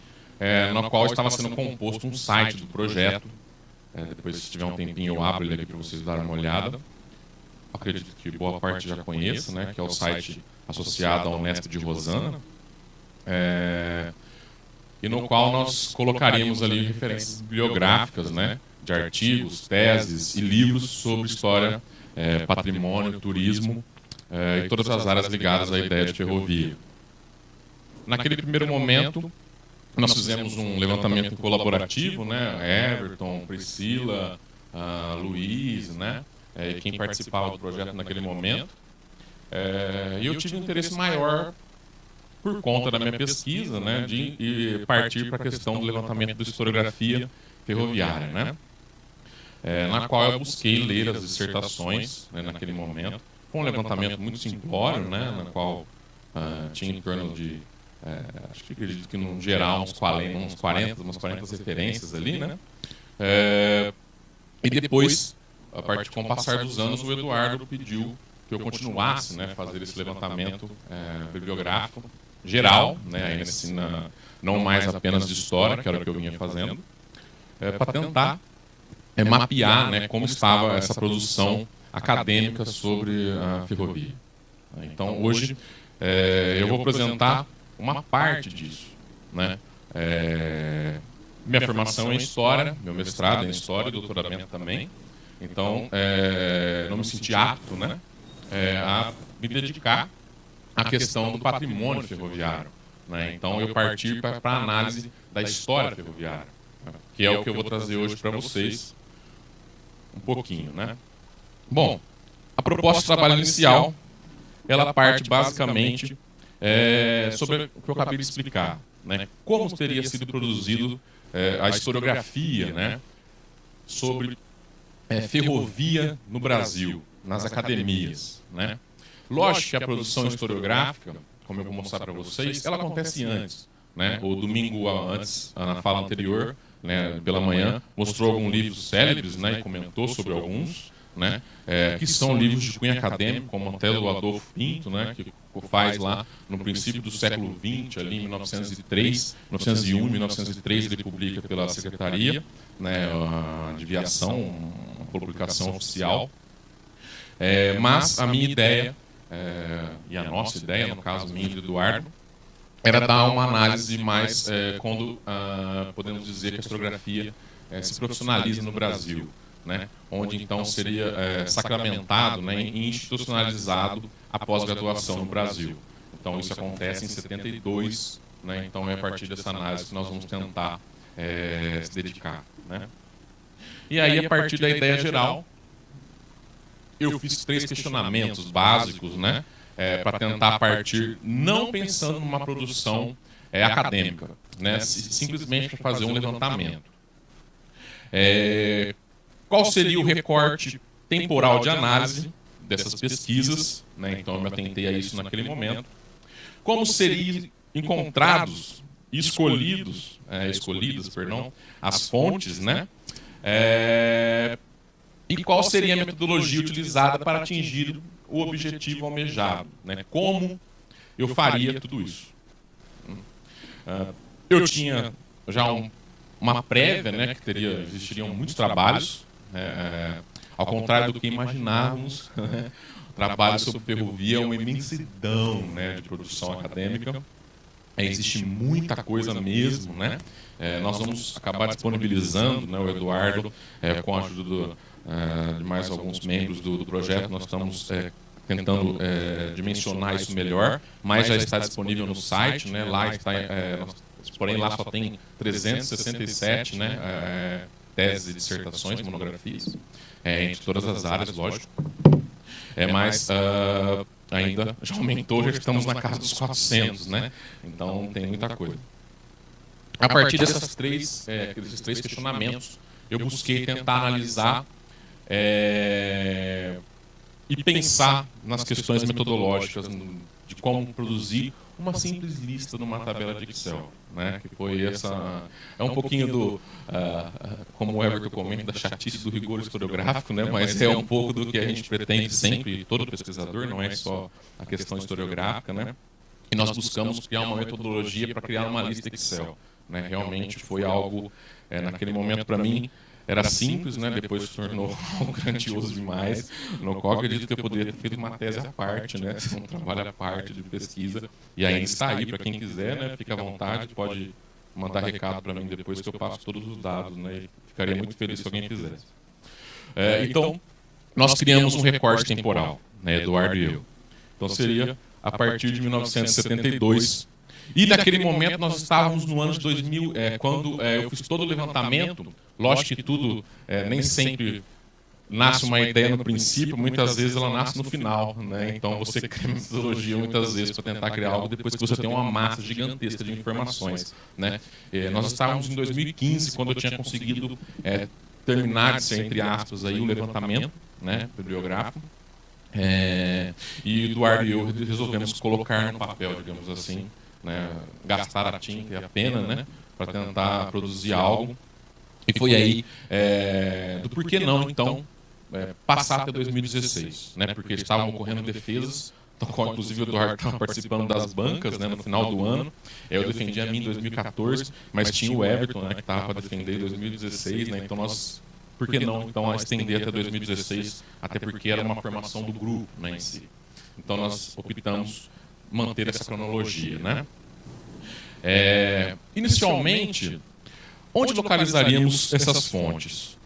na qual estava sendo composto um site do projeto. Depois, se tiver um tempinho, eu abro ele aqui para vocês darem uma olhada. Acredito que boa parte já conheça, né, que é o site associado à Unesp de Rosana, e no qual nós colocaríamos ali referências bibliográficas, né, de artigos, teses e livros sobre história, patrimônio, turismo e todas as áreas ligadas à ideia de ferrovia. Naquele primeiro momento, nós fizemos um levantamento colaborativo, né, Everton, Priscila, Luiz, né, e quem participava do projeto naquele momento. E eu tive um interesse maior por conta da minha pesquisa, né, de partir para a questão do levantamento da historiografia ferroviária, né, na qual eu busquei ler as dissertações, né, naquele momento. Foi um levantamento muito simplório, né, na qual tinha em torno de, acho que acredito que no geral umas 40 referências ali, né. E depois, com o passar dos anos, o Eduardo pediu que eu continuasse, né, fazer esse levantamento bibliográfico geral, né, ainda assim, não mais apenas de história, que era o que eu vinha fazendo, para tentar mapear, né, como estava essa produção acadêmica sobre a ferrovia. Então, hoje, eu vou apresentar uma parte disso, né. Minha formação é em História, meu mestrado é em História, doutoramento também. Então, não me senti apto, né, a me dedicar à questão do patrimônio ferroviário, né. Então, eu parti para a análise da história ferroviária, né, que é o que eu vou trazer hoje para vocês um pouquinho, né. Bom, a proposta de trabalho inicial, ela parte basicamente sobre o que eu acabei de explicar, né, como teria sido produzido a historiografia, né, sobre ferrovia no Brasil, nas academias, né. Lógico que a produção historiográfica, como eu vou mostrar para vocês, ela acontece antes, né, o domingo antes, na fala anterior, né, pela manhã, mostrou alguns livros célebres, né, e comentou sobre alguns, né, que são livros de cunho acadêmico, como até do Adolfo Pinto, né, que faz lá no princípio do século XX, ali em 1901, 1903, ele publica pela Secretaria, né, de Aviação, uma publicação oficial. Mas a minha ideia, e a nossa ideia, no caso minha e do Eduardo, era dar uma análise mais quando podemos dizer que a historiografia se profissionaliza no Brasil, né, onde então seria sacramentado, né, e institucionalizado a pós-graduação no Brasil. Então isso acontece em 72, né, então é a partir dessa análise que nós vamos tentar se dedicar, né. E aí, a partir da ideia geral, eu fiz 3 questionamentos básicos, né, para tentar partir, não pensando numa produção acadêmica, né, simplesmente para fazer um levantamento. Qual seria o recorte temporal de análise dessas pesquisas, né? Então eu me atentei a isso naquele momento. Como seriam encontrados, escolhidas, as fontes, né? E qual seria a metodologia utilizada para atingir o objetivo almejado, né? Como eu faria tudo isso? Eu tinha já uma prévia, né, que existiriam muitos trabalhos, ao contrário do que imaginávamos. O trabalho sobre ferrovia é uma imensidão, né, de produção acadêmica. Existe muita coisa mesmo, né? Nós vamos acabar disponibilizando, né, o Eduardo, com a ajuda de mais alguns membros do projeto, nós estamos tentando dimensionar isso melhor, mas já está disponível no site, né? Lá está, porém lá só tem 367, né, teses e dissertações, monografias, entre todas as áreas, lógico. Mas ainda já aumentou, já estamos na casa dos 400, né? Então tem muita coisa. A partir desses três questionamentos, eu busquei tentar analisar e pensar nas questões metodológicas de como produzir uma simples lista numa tabela de Excel, né? Que foi um pouquinho como o Everton comenta, da chatice do rigor historiográfico, né? Mas é um pouco do que a gente pretende sempre, todo pesquisador, não é só a questão historiográfica, né? E nós buscamos criar uma metodologia para criar uma lista Excel, né? Realmente foi algo, naquele momento para mim, era simples, né? Depois se tornou algo grandioso demais, no qual eu acredito que eu poderia ter feito uma tese à parte, né? Um trabalho à parte de pesquisa, e ainda está aí para quem quiser, né? Fica à vontade, pode mandar recado para mim depois que eu passo todos os dados, né? E ficaria muito feliz se alguém fizesse. Então, nós criamos um recorte temporal, né? Eduardo e eu. Então seria a partir de 1972. E naquele momento nós estávamos no ano de 2000, quando eu fiz todo o levantamento. Lógico que tudo nem sempre nasce uma ideia no princípio, muitas vezes ela nasce no final, né? Então você cria metodologia muitas vezes para tentar criar algo depois que você tem uma massa gigantesca de informações, né? Nós estávamos em 2015, quando eu tinha conseguido terminar de ser, entre aspas, aí, o levantamento, né, bibliográfico. E Eduardo e eu resolvemos colocar no papel, digamos assim, né, gastar a tinta e a pena, né, para tentar produzir algo. E foi aí do porquê não, então, passar até 2016, né, porque estavam ocorrendo defesas, então, inclusive o Eduardo estava participando das bancas, né, no final do ano. Eu defendi a mim em 2014, mas tinha o Everton, né, que estava para defender em 2016, né, então nós, por que não, então, estender até 2016, até porque era uma formação do grupo, né, em si. Então nós optamos manter essa cronologia, né. Inicialmente, onde localizaríamos essas fontes?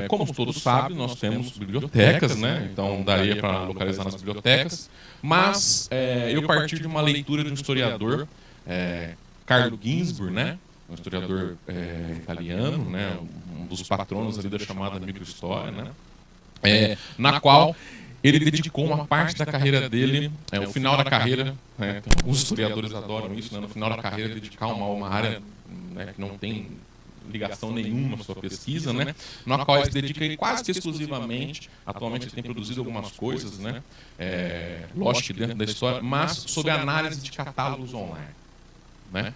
Como todos sabem, nós temos bibliotecas, né? Então daria para localizar nas bibliotecas, mas eu parti de uma leitura de um historiador, Carlo Ginzburg, né? Um historiador italiano, né? Um dos patronos ali da chamada microhistória, né? Na qual ele dedicou uma parte da carreira dele, o final da carreira, né? Os historiadores adoram isso, né? No final da carreira dedicar uma área, né, que não tem ligação nenhuma à sua pesquisa, né? Na qual ele se dedica quase que exclusivamente, atualmente ele tem produzido algumas coisas, né? Lógico que dentro da história, mas sobre a análise de catálogos online. né?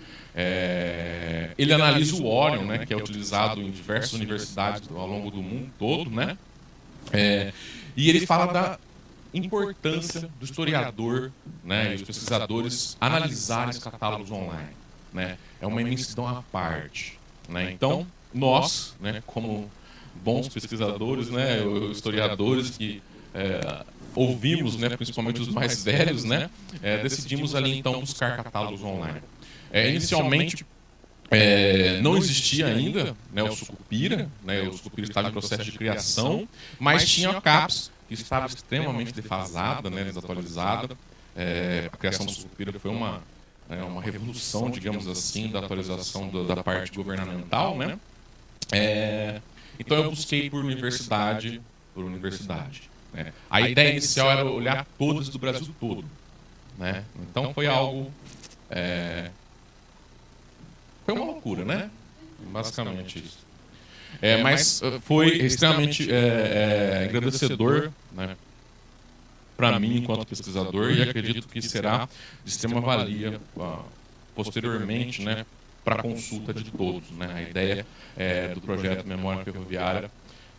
Ele analisa o Orion, né, que é utilizado em diversas universidades ao longo do mundo todo, né? E ele fala da importância do historiador, né, e os pesquisadores analisarem os catálogos online, né? É uma imensidão à parte, né? Então, nós, né, como bons pesquisadores, né, historiadores que ouvimos, né, principalmente os mais velhos, né, decidimos ali então buscar catálogos online. Inicialmente não existia ainda, né, o Sucupira, né, o Sucupira estava em processo de criação, mas tinha a CAPES, que estava extremamente defasada, né, desatualizada. A criação do Sucupira foi uma revolução, digamos assim, da atualização da parte governamental, né? Então eu busquei por universidade, né? A ideia inicial era olhar todas do Brasil todo, né? Então foi algo... foi uma loucura, né? Basicamente isso. Mas foi extremamente engrandecedor, né, para mim, enquanto pesquisador, e acredito que será de extrema valia posteriormente, né, para a consulta de todos, né? A ideia do projeto Memória Ferroviária,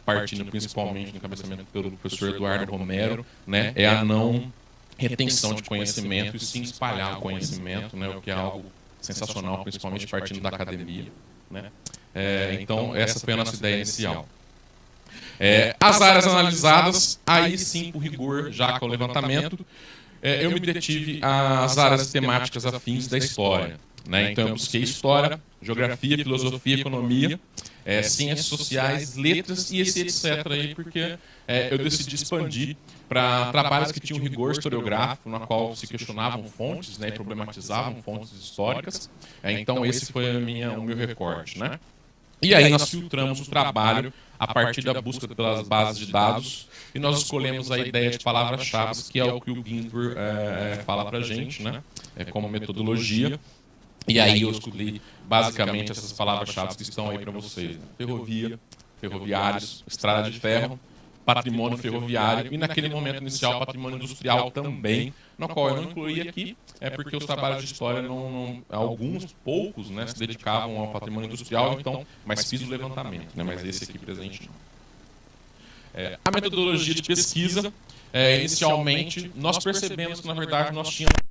partindo principalmente no encabeçamento pelo professor Eduardo Romero, né, é a não retenção de conhecimento e sim espalhar o conhecimento, né, o que é algo sensacional, principalmente partindo da academia, né? Então, essa foi a nossa ideia inicial. As áreas analisadas, aí sim, por rigor, já com o levantamento, eu me detive às áreas temáticas afins da história, né? Então, eu busquei história, geografia, filosofia, economia, ciências sociais, letras e esse etc. aí, porque eu decidi expandir para trabalhos que tinham rigor historiográfico, na qual se questionavam fontes, né, e problematizavam fontes históricas. Então, esse foi o meu recorte, né? E aí nós filtramos o trabalho a partir da busca pelas bases de dados e nós escolhemos a ideia de palavras-chave, que é o que o Ginsburg fala para a gente, né, como metodologia. E aí eu escolhi basicamente essas palavras-chave que estão aí para vocês, né? Ferrovia, ferroviários, estrada de ferro, patrimônio ferroviário e, naquele momento inicial, patrimônio industrial também, no qual eu não incluí aqui, porque os trabalhos de história, alguns poucos, né, se dedicavam ao patrimônio industrial, então, mas fiz o levantamento, né, mas esse aqui presente não. A metodologia de pesquisa, inicialmente, nós percebemos que, na verdade, nós tínhamos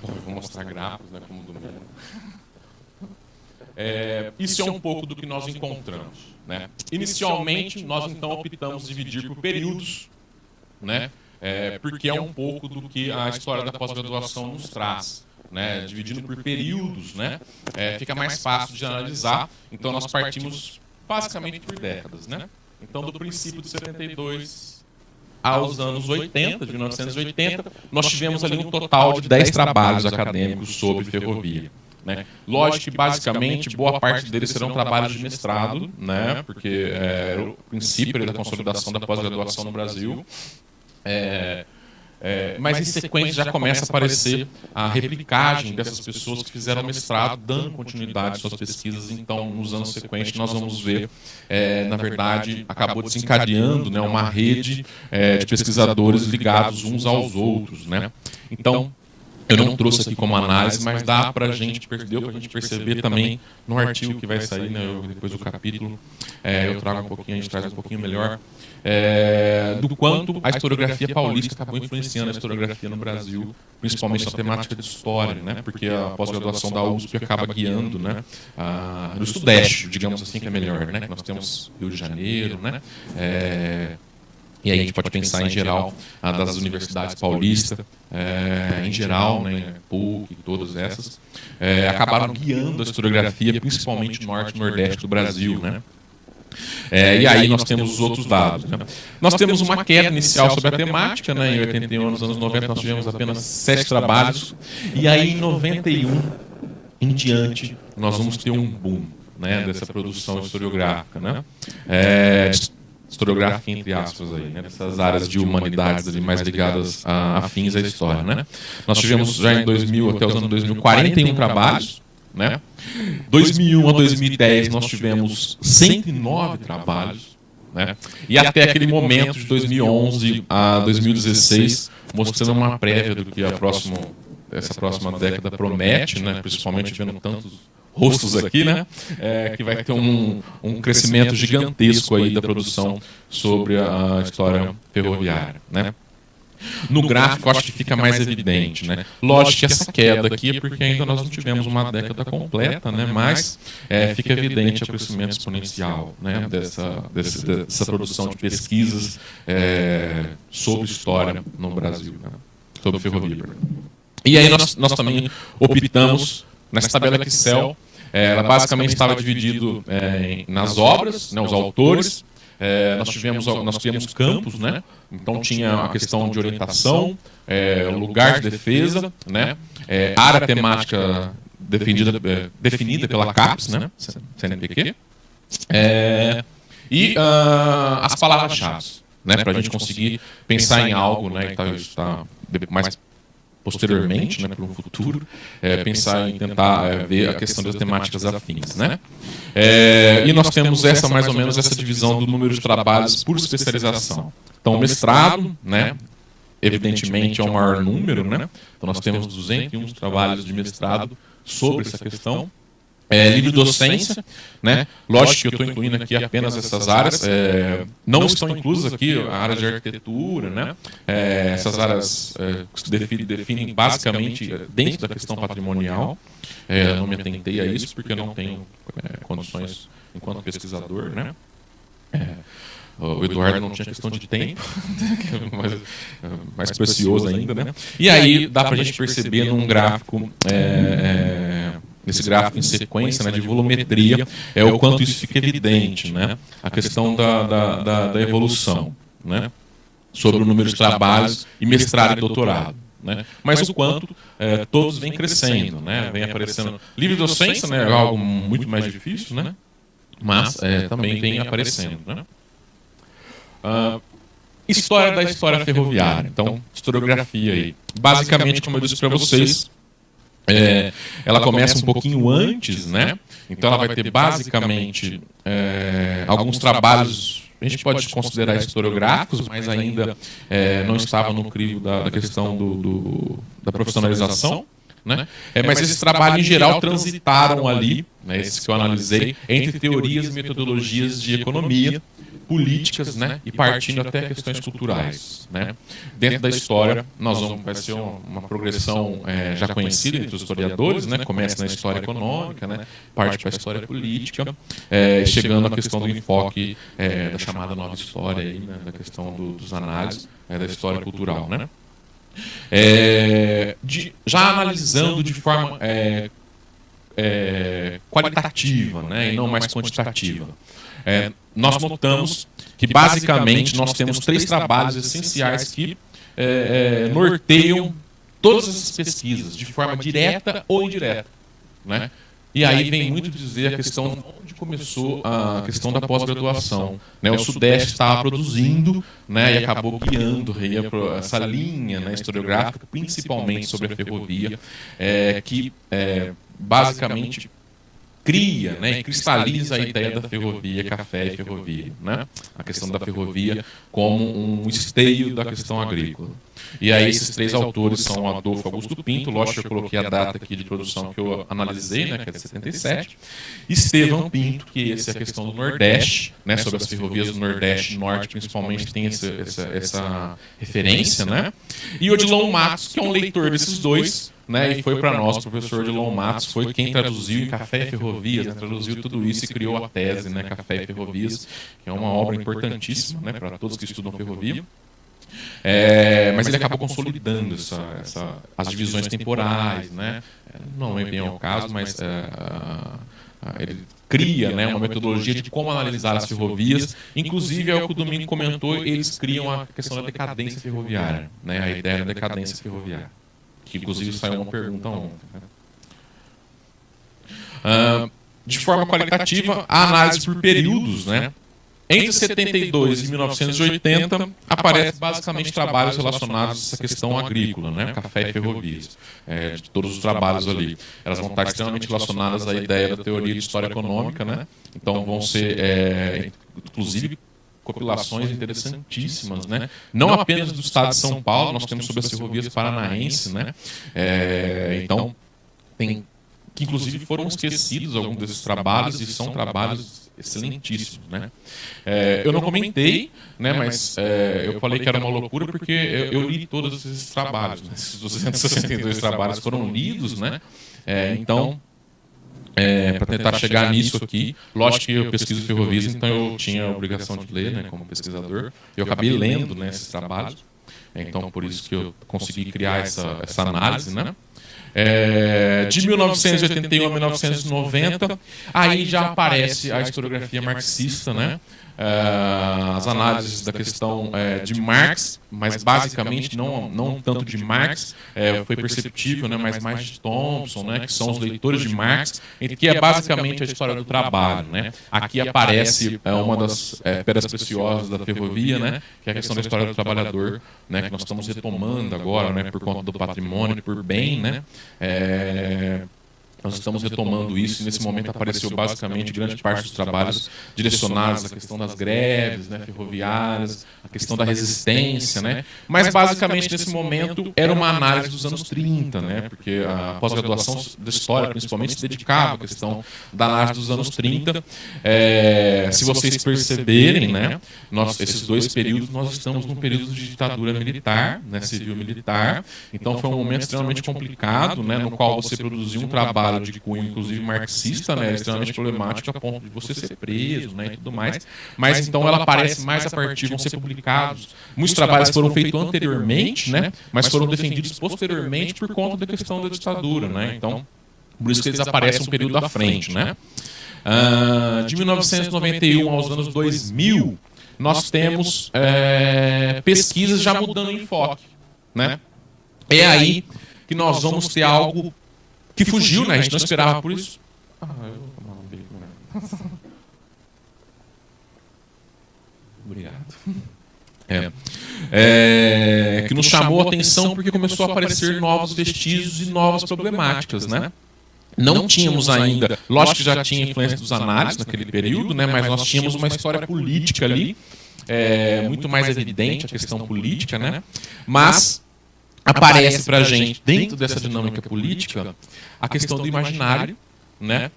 bom, eu vou mostrar gráficos, né, como domingo. Isso é um pouco do que nós encontramos, né? Inicialmente, nós então optamos dividir por períodos, né? Porque é um pouco do que a história da pós-graduação nos traz, né? Dividindo por períodos, né? Fica mais fácil de analisar. Então, nós partimos basicamente por décadas, né? Então, do princípio de 72 aos anos 80, de 1980, nós tivemos ali um total de 10 trabalhos acadêmicos sobre ferrovia, né? Lógico que, basicamente, boa parte deles serão trabalhos de mestrado, né? Porque o princípio da consolidação da pós-graduação no Brasil. Mas em sequência já começa a aparecer a replicagem dessas pessoas que fizeram mestrado, dando continuidade às suas pesquisas. Então, nos anos sequentes, nós vamos ver, na verdade, acabou desencadeando, né, uma rede de pesquisadores ligados uns aos outros, né? Então, eu não trouxe aqui como análise, mas dá para a gente perceber também no artigo que vai sair, né, depois do capítulo, eu trago um pouquinho, a gente traz um pouquinho melhor, do quanto a historiografia paulista acabou influenciando a historiografia no Brasil, principalmente na temática de história, né, porque a pós-graduação da USP acaba guiando, né, no Sudeste, digamos assim, que é melhor, né, nós temos Rio de Janeiro, né, E aí a gente pode pensar em geral das universidades paulistas, em geral, né, PUC, todas essas, acabaram guiando a historiografia, principalmente no norte e nordeste do Brasil, né? E aí nós temos os outros dados. Né? Nós temos uma queda inicial sobre a temática, né? Em 81, nos anos 90, nós tivemos apenas 7 trabalhos, e aí em 91 em diante, nós vamos ter um boom, né, dessa produção historiográfica, né? Historiográfica entre aspas aí, né, dessas áreas de humanidades ali mais ligadas afins à história, né? Nós tivemos já em 2000 até os anos 2000 41 trabalhos, né? 2001 a 2010 nós tivemos 109 trabalhos, né? E até aquele momento de 2011 a 2016 mostrando uma prévia do que essa próxima década promete, né? Principalmente vendo tantos rostos aqui, né? Que vai ter um crescimento gigantesco aí da produção sobre a história ferroviária, né? No gráfico, acho que fica mais evidente, né? Lógico que essa queda aqui é porque ainda nós não tivemos uma década completa, né? Mas fica evidente o crescimento exponencial, né? dessa produção de pesquisas sobre história no Brasil, né? Sobre ferrovia. E aí nós também optamos nessa tabela Excel. Ela basicamente estava dividido nas obras, né, os autores. Nós tivemos campos, né? Então tinha a questão de orientação, lugar de defesa, né? Área temática definida pela CAPES, né? CNPq, e as palavras-chave, né? Para a gente conseguir pensar em algo, né? Que está mais posteriormente, né, para o futuro, pensar em tentar ver a questão das temáticas afins, né? E nós temos mais ou menos essa divisão do número de trabalhos por especialização. Então, o mestrado, né, evidentemente é o maior número, né? Então, nós temos 201 trabalhos de mestrado sobre essa questão. Livre docência, né? Lógico que eu estou incluindo aqui apenas essas áreas, não estão inclusas aqui a área de arquitetura, né? Essas áreas definem basicamente dentro da questão patrimonial. Não me atentei a isso porque eu não tenho condições enquanto pesquisador, né? O Eduardo não tinha questão de tempo, mais precioso ainda, né? E aí dá para a gente perceber num gráfico, nesse gráfico em sequência, né, de volumetria, o quanto isso fica evidente, né? A questão da evolução, né? Sobre o número de trabalhos e mestrado e doutorado. Né? Mas o quanto todos vêm crescendo, né? Vem aparecendo. Livre docência, né, é algo muito mais difícil, né? Mas também vem aparecendo, né? História da história ferroviária. Então, historiografia aí. Basicamente, como eu disse para vocês, ela começa um pouquinho antes, né? Então, ela vai ter basicamente alguns trabalhos, a gente pode considerar historiográficos, mas ainda não estava no crivo da questão da profissionalização, né? Mas esses trabalhos, em geral, transitaram ali, né, esses que eu analisei, entre teorias e metodologias de economia, políticas, né, e partindo até questões culturais, né. Dentro da história, vai ser uma progressão já conhecida entre os historiadores, né, começa na história econômica, né, parte para a história política, chegando à questão do enfoque da chamada nova história, aí, né, da questão dos análises da história cultural, né. Já analisando de forma qualitativa, né, e não mais quantitativa. Nós notamos que, basicamente, nós temos 3 trabalhos essenciais que norteiam todas essas pesquisas, de forma direta ou indireta, né? E aí vem muito dizer a questão onde começou a questão da pós-graduação, né? O Sudeste estava produzindo, né, e acabou guiando essa linha, né, historiográfica, principalmente sobre a ferrovia, que basicamente cria, né, e cristaliza a ideia da ferrovia, café e ferrovia, né? A questão da ferrovia como um esteio da questão agrícola. E aí esses 3 autores são Adolfo Augusto Pinto, lógico que eu coloquei a data aqui de produção que eu analisei, né, que é de 77, Estevão Pinto, que essa é a questão do Nordeste, né, sobre as ferrovias do Nordeste e Norte, principalmente tem essa referência, né? E Odilon Matos, que é um leitor desses dois, né, e foi para nós, o professor Odilon Matos, foi quem traduziu em Café e Ferrovias, né, traduziu tudo isso e criou a tese, né, Café e Ferrovias, que é uma obra importantíssima, né, para todos que estudam ferrovia. Mas ele acabou consolidando as divisões temporais, né? Não é bem ao caso, mas ele cria, né, uma metodologia de como analisar as ferrovias. Inclusive, é o que o Domingo comentou, eles criam a questão da decadência ferroviária, né, a ideia da decadência ferroviária, que inclusive saiu uma pergunta ontem. Né? De forma qualitativa, a análise por períodos, né? Entre 72 e 1980, aparecem basicamente trabalhos relacionados a essa questão agrícola, né? Café e ferrovias, de todos os trabalhos ali. Elas vão estar extremamente relacionadas à ideia da teoria de história econômica, né? Então vão ser, inclusive, compilações interessantíssimas, né? Não apenas do estado de São Paulo, nós temos sobre as ferrovias paranaenses, né? Então, tem que inclusive foram esquecidos alguns desses trabalhos e são trabalhos excelentíssimos, né? Eu não comentei, né, mas eu falei que era uma loucura porque eu li todos esses trabalhos, né? Esses 262 trabalhos foram lidos, né? Então, para tentar chegar nisso aqui, lógico que eu pesquiso ferrovias, então eu tinha a obrigação de ler, né, como pesquisador. Eu acabei lendo, né, esses trabalhos, então por isso que eu consegui criar essa análise, né? De 1981 a 1990, aí já aparece a historiografia marxista, né? As análises da questão de Marx, mas basicamente não tanto de Marx, foi perceptível, né? Mas mais de Thompson, né? Que são os leitores de Marx, que é basicamente a história do trabalho, né? Aqui aparece uma das pedras preciosas da ferrovia, né? Que é a questão da história do trabalhador, né? Que nós estamos retomando agora, né? Por conta do patrimônio, por bem, né? Nós estamos retomando isso e nesse momento apareceu basicamente grande parte dos trabalhos direcionados à questão das greves, né, ferroviárias, a questão da resistência, né? Mas basicamente nesse momento era uma análise dos anos 30, né? Porque a pós-graduação da história principalmente se dedicava à questão da análise dos anos 30. Se vocês perceberem, né, esses dois períodos, nós estamos num período de ditadura militar, né, civil-militar. Então foi um momento extremamente complicado, né, no qual você produziu um trabalho de cunho, inclusive marxista, né, extremamente problemático a ponto de você ser preso, né, e tudo mais. Mas então ela aparece mais a partir, vão ser publicados. Muitos trabalhos foram feitos anteriormente, né, mas foram defendidos posteriormente por conta da questão da ditadura, né. Então, por isso que eles aparecem um período à frente, né. De 1991 aos anos 2000, nós temos pesquisas já mudando o enfoque, né. É aí que nós vamos ter algo que fugiu, né? A gente não esperava por isso. Obrigado. Que nos chamou a atenção porque começou a aparecer novos vestígios e novas problemáticas, né? Não tínhamos ainda, lógico que já tinha influência dos análises naquele período, né? Mas nós tínhamos uma história política ali, muito mais evidente a questão política, né? Mas aparece para a gente, dentro dessa dinâmica política, a questão do imaginário, né?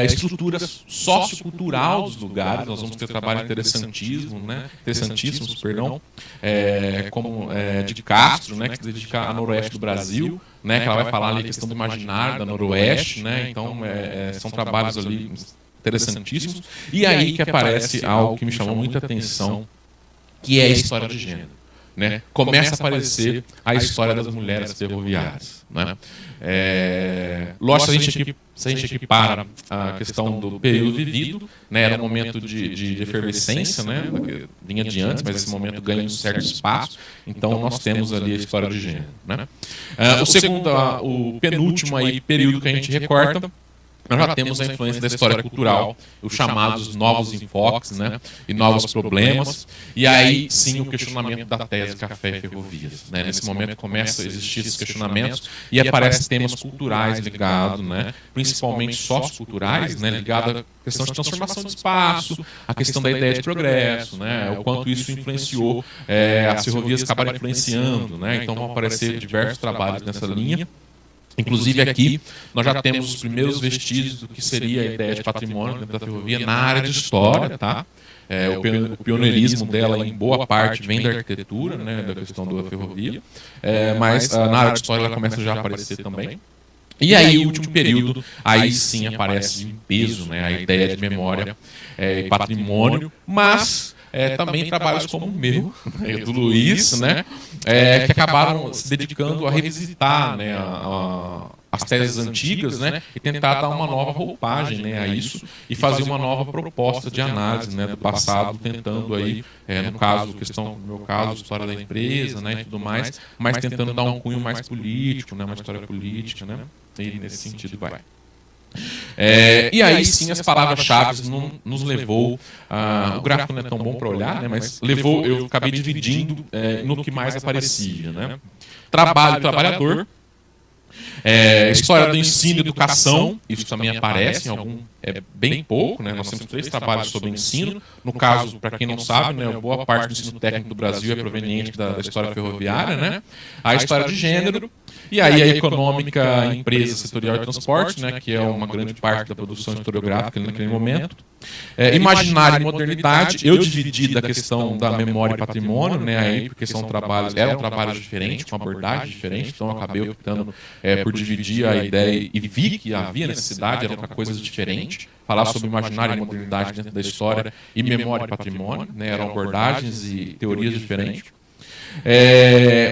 A estrutura sociocultural dos lugares. Nós vamos ter trabalho interessantíssimos, como de Castro, né, que se dedica a noroeste do Brasil, né, que ela vai falar ali a questão do imaginário da noroeste, né? Então são trabalhos ali interessantíssimos. E aí que aparece algo que me chamou muita atenção, que é a história de gênero. Né? Começa a aparecer a história das mulheres ferroviárias, né? Lógico, se a gente equipara a questão do período vivido, né? Era um momento de efervescência, né? Vinha de antes, mas esse momento ganha um certo espaço. Então nós temos ali a história de gênero, né? O penúltimo aí, período que a gente recorta, nós já temos a influência da história cultural, os chamados novos enfoques, né, e novos problemas, e aí sim o questionamento da tese Café e Ferrovias, né? Nesse momento começa a existir esses questionamentos e aparecem temas culturais ligados, né, principalmente socioculturais, né, ligados à questão de transformação de espaço, a questão da ideia de progresso, né, o quanto isso influenciou, as ferrovias acabaram influenciando, né? Então vão aparecer diversos trabalhos nessa linha. Inclusive aqui nós já temos os primeiros vestígios do que seria a ideia de patrimônio dentro da ferrovia na área de história, tá? O pioneirismo dela, em boa parte, vem da arquitetura, né, da questão da ferrovia, mas na área de história ela começa já a aparecer também. E aí, o último período, aí sim aparece em peso, né, a ideia de memória e patrimônio, mas também trabalhos como o meu, e do Luiz, né, que acabaram se dedicando a revisitar, né, as teses antigas, né, e tentar dar uma nova roupagem, né, a isso e fazer uma nova proposta de análise, né, do passado, tentando aí, no meu caso, história da empresa, né, e tudo mais, mas tentando dar um cunho mais político, né, uma história política, né, e nesse sentido vai. E aí sim as palavras-chave nos levou, o gráfico não é tão bom para olhar, né, mas eu acabei dividindo no que mais aparecia, né. Trabalho, trabalhador, história do ensino e educação, isso também aparece bem pouco, né? Nós temos 3 trabalhos sobre ensino. No caso, para quem não sabe, né, boa parte do ensino técnico do Brasil é proveniente da história ferroviária, né? A história de gênero, e aí a econômica, empresa, setorial e transporte, né, que é uma grande parte da produção historiográfica naquele momento. Imaginário e modernidade, eu dividi da questão da memória e patrimônio, né, aí, porque eram trabalhos diferentes, com abordagem diferente, então eu acabei optando por dividir a ideia e vi que havia necessidade, eram coisas diferentes, falar sobre imaginário e modernidade dentro da história e memória e patrimônio, né, eram abordagens e teorias diferentes.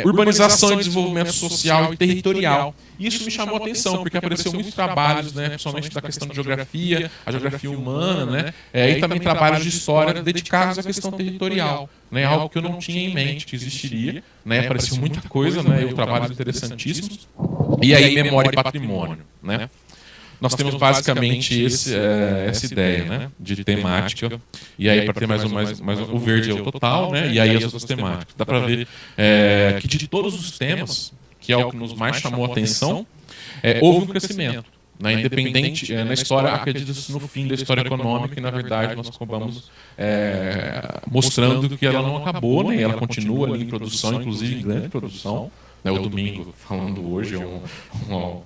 Urbanização e desenvolvimento social e territorial. Isso me chamou a atenção, porque apareceu muitos trabalhos, né, principalmente da questão de geografia, a geografia humana, né, e também trabalhos de história dedicados à questão territorial, né, algo que eu não tinha em mente que existiria, né, apareceu muita coisa, né, e trabalhos interessantíssimos. E aí, memória e patrimônio, né. Nós temos basicamente essa ideia, né, de temática, e aí para ter mais o verde é o total, né, e aí as outras temáticas. Dá para ver que de todos os temas, que é o que nos mais chamou a atenção, houve um crescimento. Né, independente, na história, acredita-se no fim da história econômica, e na verdade nós acabamos mostrando que ela não acabou, né, ela continua ali em produção, inclusive em grande produção. O domingo, falando hoje, é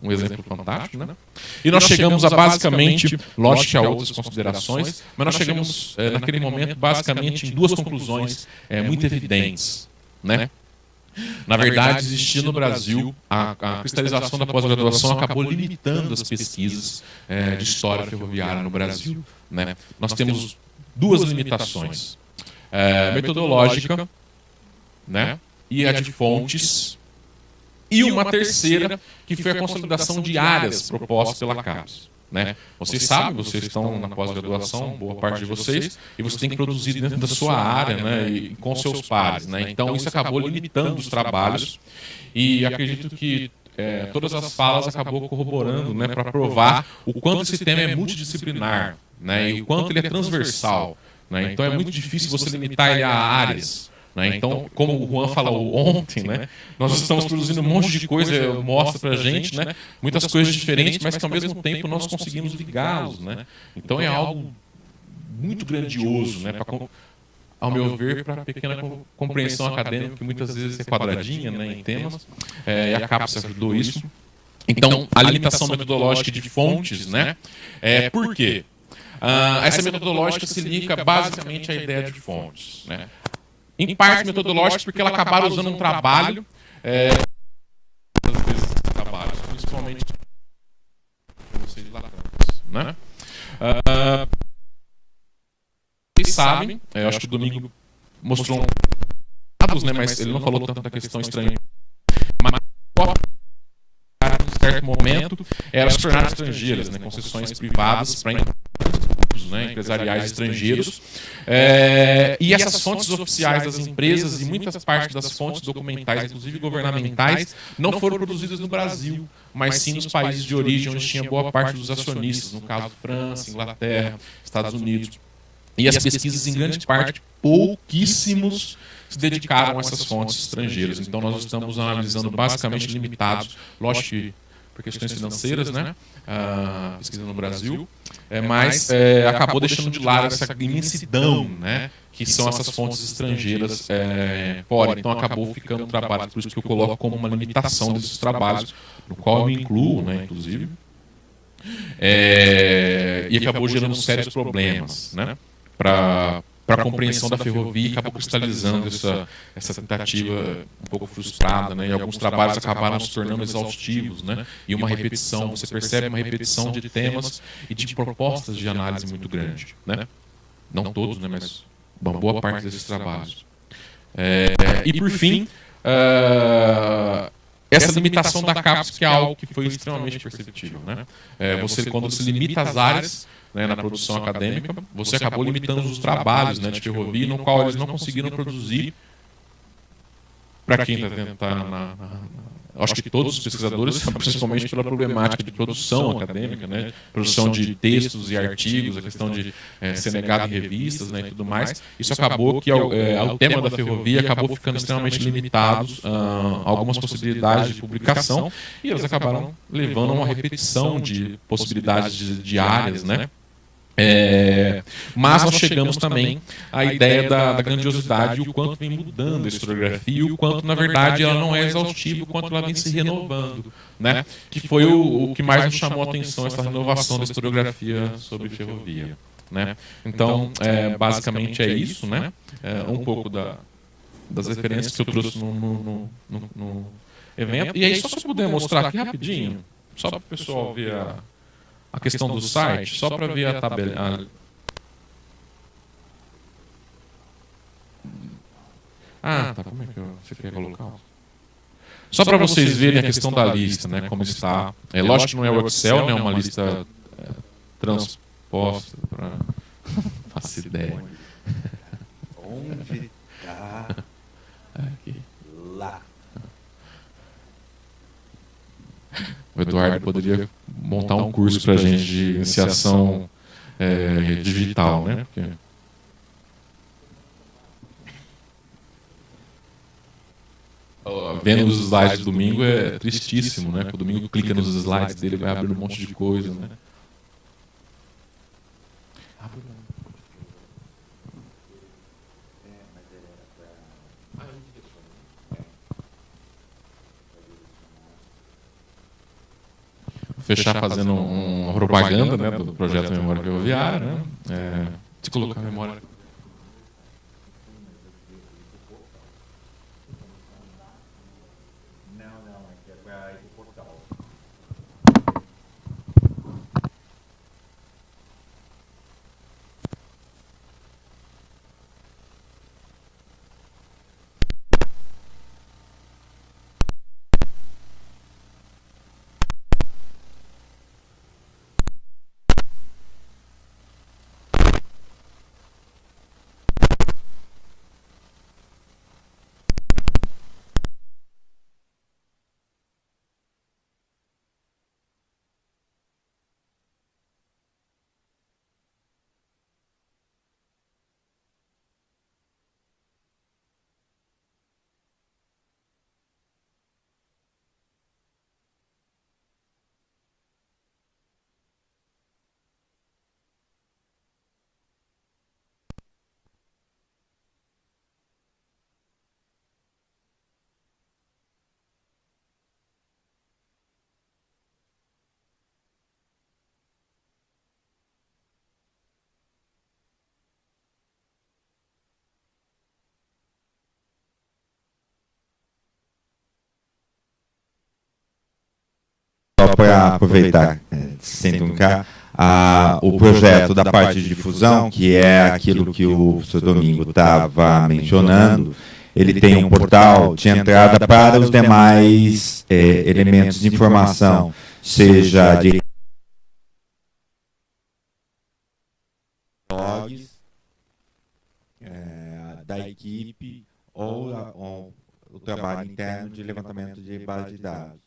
um exemplo fantástico, né? E nós chegamos a basicamente, lógico que há outras considerações, mas nós chegamos naquele momento basicamente em 2 conclusões muito evidentes, né? Na verdade, existia no Brasil, a cristalização da pós-graduação acabou limitando as pesquisas de história ferroviária no Brasil, né? Nós temos 2 limitações, metodológica, né? E a de fontes. E uma terceira, que foi a consolidação de áreas propostas pela CAPES. Né? Vocês sabem, vocês estão na pós-graduação, boa parte de vocês, e você tem que produzir dentro da sua área, né, e com seus pares. Né? Então, isso acabou limitando os trabalhos, e acredito que todas as falas acabou corroborando, né, para provar o quanto esse tema é multidisciplinar, né, e o quanto ele é transversal. Né? Então, é muito difícil você limitar ele a áreas. Né? Então, como o Juan falou ontem, né, nós estamos produzindo um monte de coisa, mostra pra gente, né, muitas coisas diferentes, mas que ao mesmo tempo nós conseguimos ligá-los. Né? Então é algo muito grandioso, né, ao meu ver, para a pequena compreensão acadêmica, que muitas vezes é quadradinha, né, em temas, e a CAPES ajudou isso. Então, a limitação metodológica de fontes, né, por quê? Essa metodológica se liga basicamente à ideia de fontes, né? Em parte metodológica, porque ela acabaram usando um trabalho, principalmente vocês latantes, né? Vocês sabem, eu acho que o Domingo mostrou dados, né, mas ele não falou tanto da questão estranha. Mas, em certo momento, eram as jornadas estrangeiras, né, concessões privadas para grupos, né, empresariais estrangeiros. E essas fontes oficiais das empresas e muitas partes das fontes documentais, inclusive governamentais, não foram produzidas no Brasil, mas sim nos países de origem, onde tinha boa parte dos acionistas, no caso França, Inglaterra, Estados Unidos. E as pesquisas, em grande parte, pouquíssimos se dedicaram a essas fontes estrangeiras. Então, nós estamos analisando basicamente limitados, lógico que por questões financeiras, né, pesquisa no Brasil, mas acabou deixando de lado essa imensidão, né, que são essas fontes estrangeiras fora. Então, acabou ficando um trabalho, por isso que eu coloco como uma limitação desses trabalhos, no qual eu me incluo, né, inclusive, e acabou gerando sérios problemas, né, para para a compreensão da ferrovia e acabou cristalizando essa tentativa um pouco frustrada, né? E alguns trabalhos acabaram se tornando exaustivos, né? E uma repetição, você percebe uma repetição de temas e de propostas de análise muito grande, né? Não todos, né? Mas uma boa parte desses trabalhos. E por fim, essa limitação da CAPES, que é algo que foi extremamente perceptível, né? Você, quando se limita às áreas, né, na produção acadêmica, você acabou limitando os trabalhos, né, de ferrovia, no qual eles não conseguiram produzir para quem está tentando. Acho que todos os pesquisadores, principalmente pela problemática de produção acadêmica, né, produção de textos e artigos, a questão de ser negado em revistas, né, e tudo mais, isso acabou que o tema da ferrovia acabou ficando extremamente limitados a algumas possibilidades de publicação, e eles acabaram levando a uma repetição de possibilidades de áreas, né? Mas nós chegamos também à ideia da grandiosidade e o quanto vem mudando a historiografia e o quanto, na verdade, ela não é exaustiva, o quanto ela vem se renovando, né? Que foi o que mais nos chamou a atenção, essa renovação da historiografia sobre ferrovia, né? Então, basicamente é isso, né? Um pouco das referências que eu trouxe no evento. E aí, só se eu puder mostrar aqui rapidinho, só para o pessoal ver a questão do site, só para ver a tabela. Tá. Como é que você quer colocar? Só para vocês verem a questão da lista, né? Como está. Lógico que não é o Excel, né? É uma lista transposta para. Faço ideia. Onde está? Aqui. Lá. O Eduardo poderia montar um curso para a gente de iniciação digital, né? Porque... Vendo os slides do domingo é tristíssimo, né? Porque o domingo clica nos slides dele e vai abrir um monte de coisa, né? Fechar fazendo uma propaganda, né, do projeto Memória Ferroviária, né? Se colocar a memória. Só para aproveitar, sem truncar, o projeto da parte de difusão, que é aquilo que o professor Domingo estava mencionando, ele tem um portal de entrada para os demais elementos de informação, seja de blogs da equipe ou o trabalho interno de levantamento de base de dados.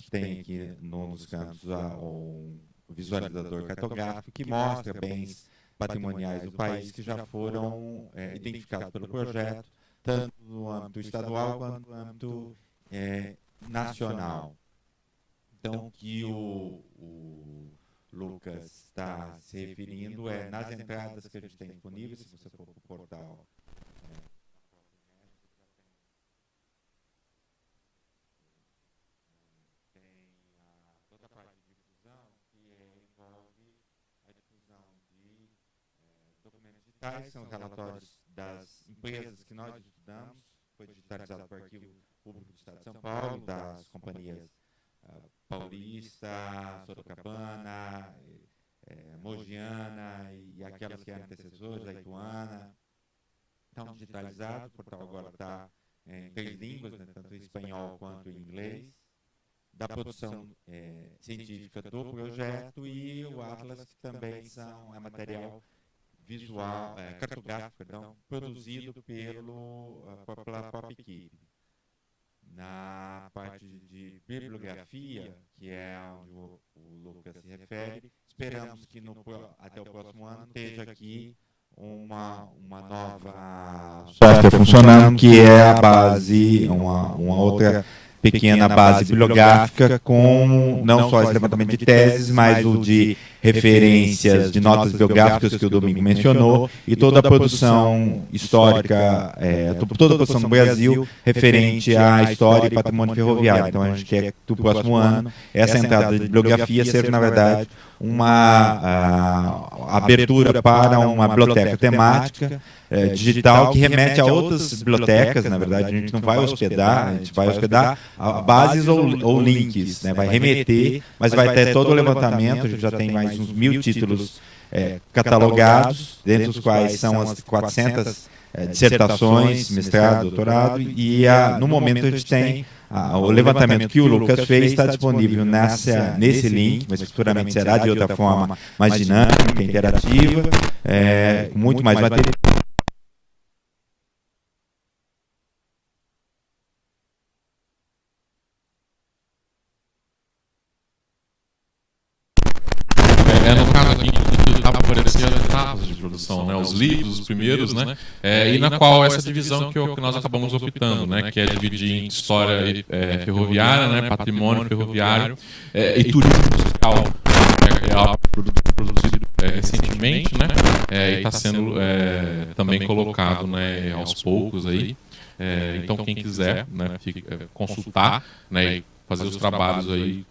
Tem aqui nos cantos um visualizador cartográfico que mostra bens patrimoniais do país que já foram identificados pelo projeto, tanto no âmbito estadual quanto no âmbito nacional. Então, o que o Lucas está se referindo nas entradas que a gente tem disponíveis, se você for para o portal. Toda a parte de difusão que envolve a difusão de documentos Tais são os relatórios das empresas que nós estudamos, foi digitalizado por Arquivo Público do Estado de São Paulo, das companhias Paulista, Sorocabana, Mogiana e aquelas que eram antecessoras, a Ituana. Estão digitalizados, o portal agora está em 3 línguas, né, tanto em espanhol quanto em inglês, da produção científica do projeto e o Atlas, que também é material visual, cartográfico, perdão, produzido pela própria equipe. Na parte de bibliografia, que é onde o Lucas se refere, esperamos que até o próximo ano esteja aqui uma nova software funcionando, que é a base, uma outra pequena base bibliográfica com não só esse levantamento de teses, mas o de referências, de notas biográficas que o Domingo mencionou, e toda a produção histórica, toda a produção no Brasil referente à história e patrimônio ferroviário. Então a gente quer que do próximo ano essa entrada de bibliografia seja, na verdade, uma abertura para uma biblioteca temática digital que remete a outras bibliotecas. Na verdade, a gente não vai hospedar, a gente vai hospedar bases ou links, né? Vai remeter, mas vai ter todo o levantamento. A gente já tem mais uns 1000 títulos catalogados, dentre os quais são as 400 dissertações, mestrado, doutorado, e no momento a gente tem o levantamento que o Lucas fez, está disponível nesse link, mas futuramente será de outra forma, mais dinâmica, interativa, muito mais material. No caso aqui, estava aparecendo etapas de produção, né? Os livros, os primeiros, né? E na qual essa divisão que nós acabamos optando, né? Que é dividir em história ferroviária, né? Patrimônio ferroviário e turismo social, é algo produzido recentemente, né? E está sendo também colocado, né? Aos poucos aí. Então quem quiser, né? Consultar, né? E fazer os trabalhos aí.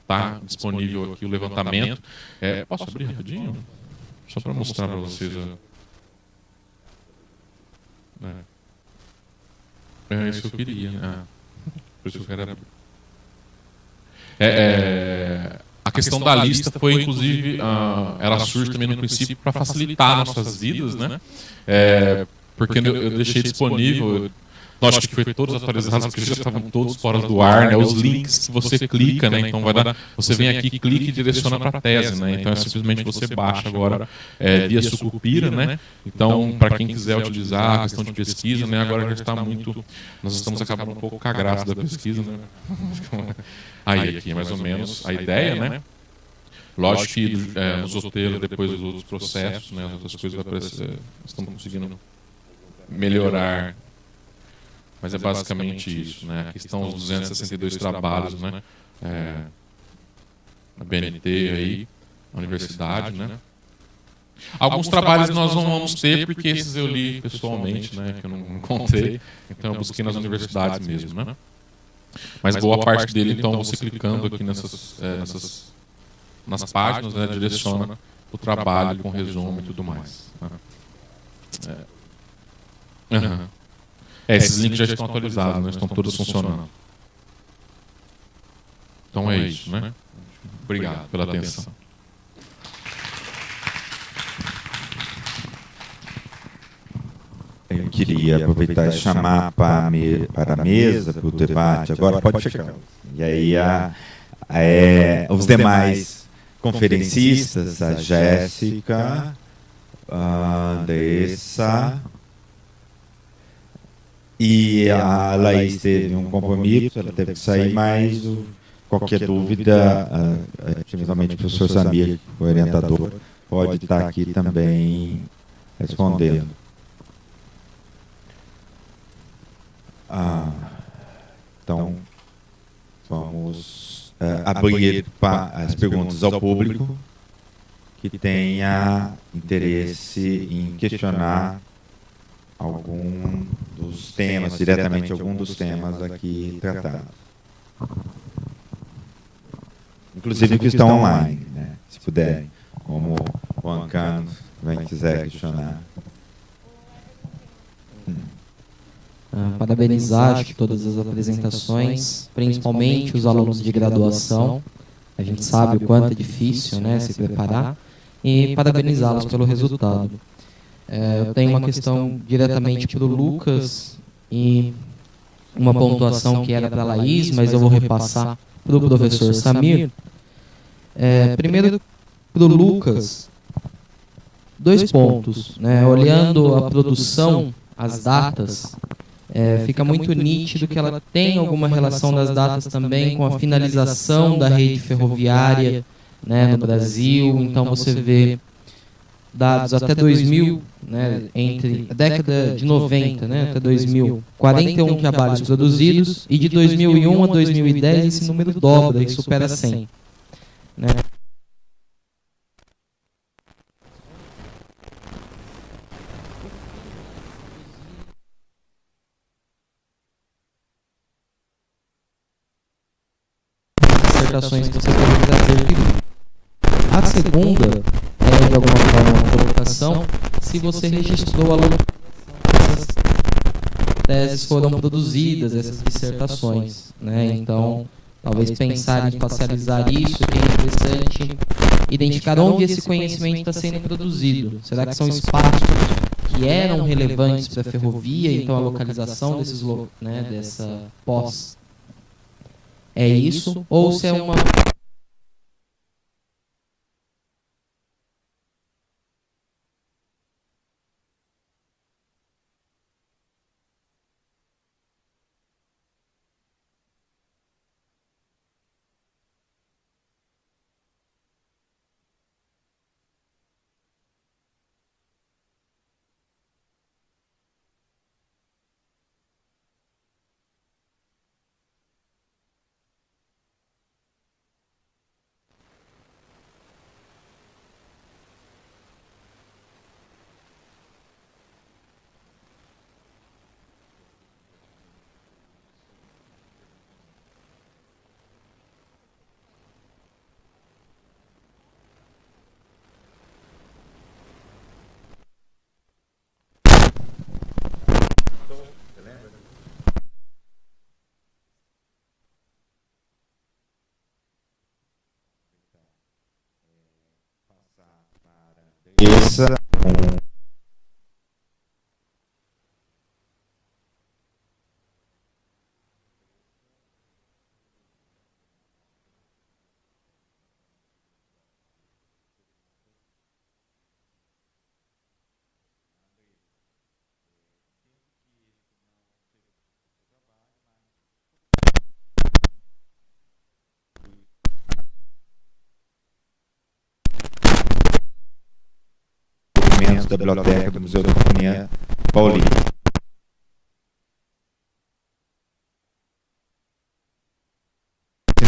Está disponível aqui o levantamento. Posso abrir rapidinho? Só para mostrar para vocês. É isso que eu queria. Por isso que eu quero abrir. A questão da lista foi, inclusive, ela surge também no princípio para facilitar nossas vidas, né? Porque eu deixei disponível. Acho que foi todos atualizados, porque já estavam todos fora do ar, né? Os links que você clica, né? Então você vem aqui, clica e direciona para a tese, né? Então simplesmente você baixa agora via Sucupira, né? Então, para quem quiser utilizar a questão de pesquisa, né? Agora já está muito. Nós estamos acabando um pouco com a graça da pesquisa, né? Aí aqui é mais ou menos a ideia, né? Lógico que nos roteiros, depois os outros processos, né? As outras coisas estamos conseguindo melhorar. Mas é basicamente isso, né? Aqui estão os 262 trabalhos, né? A BNT aí, a universidade, né? Alguns trabalhos nós não vamos ter, porque esses eu li pessoalmente, né? Que eu não encontrei. Então eu busquei nas universidades mesmo, né? Mas boa parte dele, então, você clicando aqui nas páginas, né? Direciona o trabalho com resumo e tudo mais. Esses links já estão atualizados, né? Estão todos funcionando. Então é isso, né? Obrigado pela atenção. Eu queria aproveitar e chamar para a mesa, para o debate. Agora pode ficar. E aí os demais conferencistas, a Jéssica, a Andressa... E a Laís teve um compromisso, ela teve que sair, mas qualquer dúvida, principalmente o professor Samir, o orientador, pode estar aqui também respondendo. Então, vamos abrir as perguntas ao público que tenha interesse em questionar algum dos temas, diretamente algum dos temas aqui tratados. Inclusive que estão online, né? Se puderem, como o Ancano Quem quiser questionar. Parabenizar acho que todas as apresentações, principalmente os alunos de graduação. A gente sabe o quanto é difícil, né, se preparar, e parabenizá-los pelo resultado. Eu tenho uma questão diretamente para o Lucas e uma pontuação que era para a Laís, mas eu vou repassar para o professor Samir. Primeiro, para o Lucas, 2 pontos. Né? Olhando a produção, as datas, fica muito nítido que ela tem alguma relação das datas também com a finalização da rede ferroviária, né, no Brasil. Então você vê dados até 2000, né, entre a década de 90, né, até 2000, 41 trabalhos produzidos, e de 2001 a 2010 esse número dobra e supera 100. Né. Dissertações que você pode trazer de livro. A segunda é, de alguma forma, uma colocação, se você registrou a localização dessas teses foram produzidas, essas dissertações. Né? Então, talvez pensar em espacializar isso, que é interessante identificar onde esse conhecimento está sendo produzido. Será que são espaços que eram relevantes para a ferrovia, então a localização desses, né, dessa pós é isso, ou se é uma... Essa documentos da biblioteca do Museu da Companhia Paulista.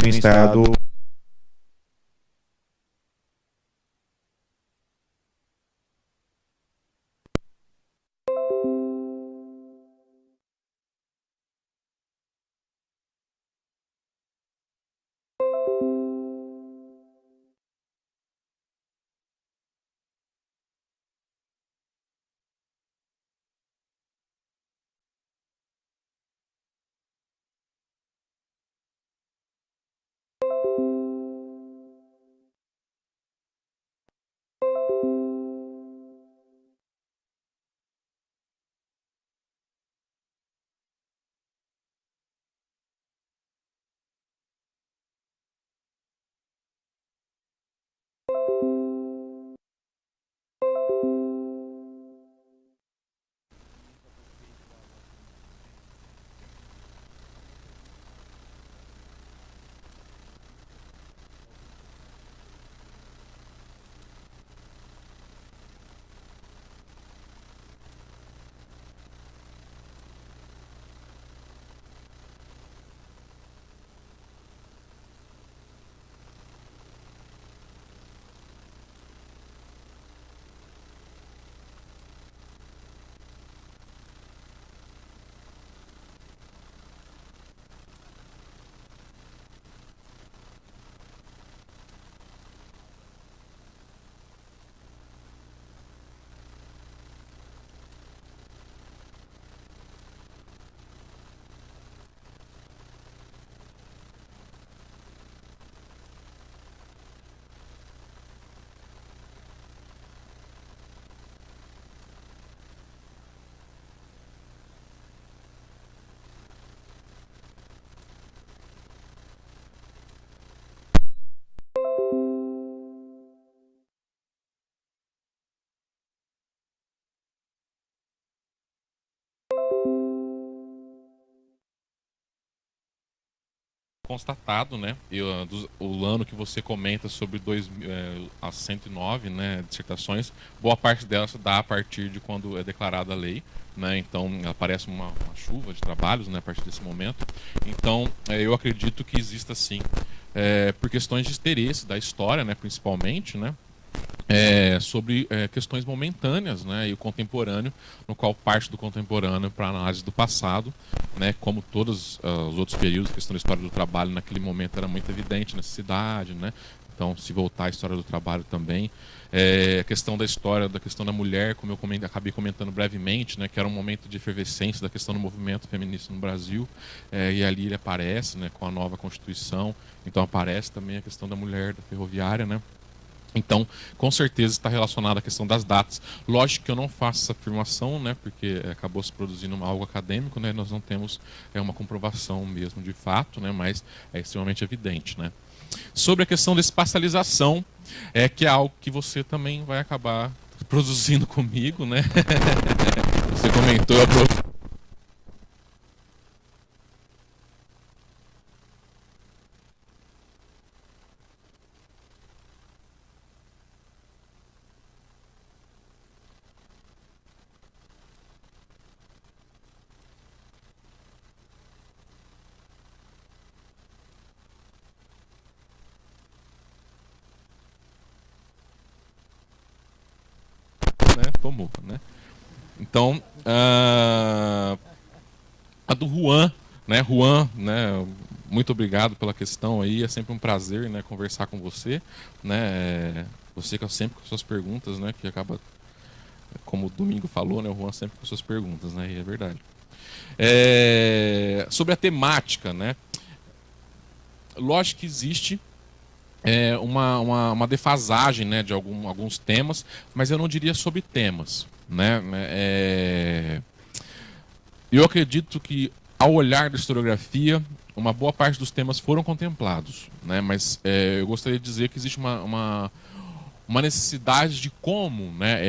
No estado constatado, né? O ano que você comenta sobre as 109, né, dissertações, boa parte delas se dá a partir de quando é declarada a lei, né? Então aparece uma chuva de trabalhos, né, a partir desse momento. Então eu acredito que exista sim, por questões de interesse da história, né, principalmente, né? Sobre questões momentâneas, né, e o contemporâneo, no qual parte do contemporâneo para análise do passado, né, como todos os outros períodos, a questão da história do trabalho naquele momento era muito evidente, necessidade, né, então se voltar à história do trabalho também, a questão da história, da questão da mulher, como eu acabei comentando brevemente, né, que era um momento de efervescência da questão do movimento feminista no Brasil, e ali ele aparece, né, com a nova Constituição, então aparece também a questão da mulher da ferroviária, né. Então, com certeza está relacionado à questão das datas. Lógico que eu não faço essa afirmação, né, porque acabou se produzindo algo acadêmico, né, nós não temos uma comprovação mesmo de fato, né, mas é extremamente evidente, né. Sobre a questão da espacialização, que é algo que você também vai acabar produzindo comigo, né. Você comentou tomou, né? Então, a do Juan, né? Juan, né? Muito obrigado pela questão aí. É sempre um prazer, né, conversar com você, né? Você que sempre com suas perguntas, né? Que acaba, como o Domingo falou, né? O Juan sempre com suas perguntas, né? E é verdade. Sobre a temática, né? Lógico que existe uma defasagem, né, de alguns temas, mas eu não diria sobre temas, né? Eu acredito que, ao olhar da historiografia, uma boa parte dos temas foram contemplados, né? Mas eu gostaria de dizer que existe uma necessidade de como, né,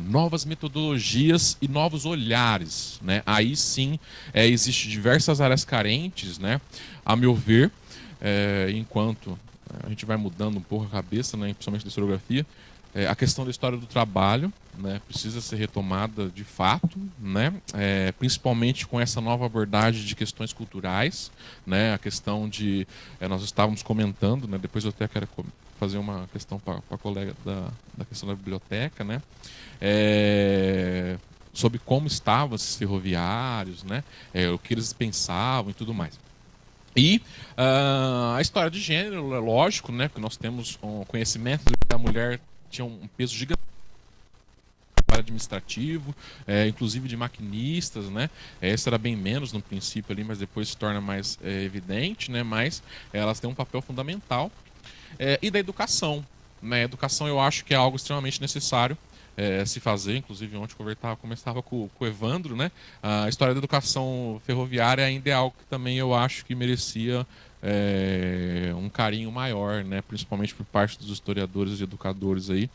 novas metodologias e novos olhares, né? Aí sim existem diversas áreas carentes, né, a meu ver, enquanto a gente vai mudando um pouco a cabeça, né, principalmente da historiografia, a questão da história do trabalho, né, precisa ser retomada de fato, né, principalmente com essa nova abordagem de questões culturais, né, a questão de nós estávamos comentando, né, depois eu até quero fazer uma questão para a colega da questão da biblioteca, né, sobre como estavam esses ferroviários, né, o que eles pensavam e tudo mais. E a história de gênero, é lógico, né, porque nós temos um conhecimento de que a mulher tinha um peso gigante administrativo, inclusive de maquinistas, né? Esse era bem menos no princípio ali, mas depois se torna mais evidente, né? Mas elas têm um papel fundamental. E da educação, né? A educação eu acho que é algo extremamente necessário se fazer. Inclusive ontem eu conversava com o Evandro, né? A história da educação ferroviária ainda é algo que também eu acho que merecia um carinho maior, né? Principalmente por parte dos historiadores e educadores aí,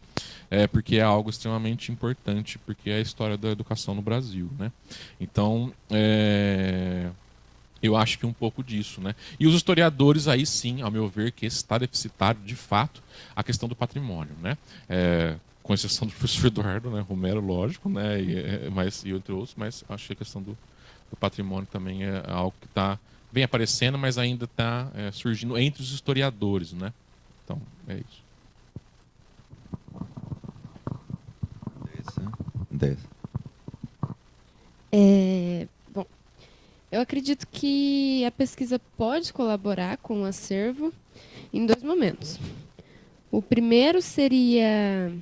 porque é algo extremamente importante, porque é a história da educação no Brasil, né? Então, eu acho que um pouco disso, né? E os historiadores aí sim, ao meu ver, que está deficitário de fato a questão do patrimônio, né? Com exceção do professor Eduardo, né? Romero, lógico, né? E entre outros, mas acho que a questão do patrimônio também é algo que vem aparecendo, mas ainda está surgindo entre os historiadores, né? Então, é isso. 10. Bom, eu acredito que a pesquisa pode colaborar com o acervo em 2 momentos. O primeiro seria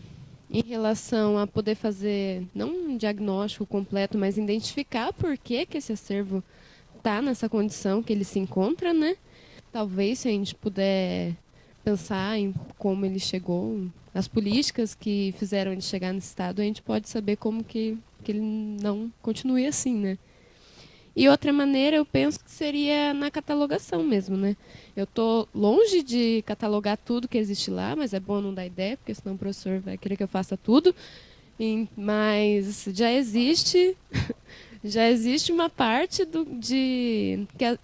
em relação a poder fazer, não um diagnóstico completo, mas identificar por que esse acervo está nessa condição que ele se encontra, né? Talvez, se a gente puder pensar em como ele chegou, as políticas que fizeram ele chegar nesse estado, a gente pode saber como que ele não continue assim, né? E outra maneira, eu penso que seria na catalogação mesmo, né? Eu estou longe de catalogar tudo que existe lá, mas é bom não dar ideia, porque senão o professor vai querer que eu faça tudo. Mas já existe Já existe uma parte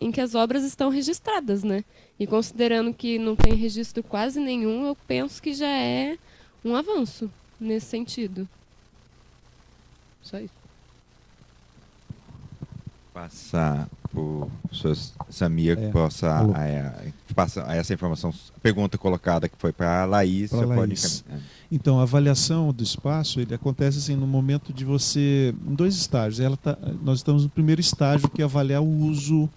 em que as obras estão registradas, né? E considerando que não tem registro quase nenhum, eu penso que já é um avanço nesse sentido. Só isso. Passar para o professor Samir, que possa passar essa informação, pergunta colocada que foi para a Laís. Então, a avaliação do espaço ele acontece assim, no momento de você, em 2 estágios. Nós estamos no primeiro estágio, que é avaliar o uso,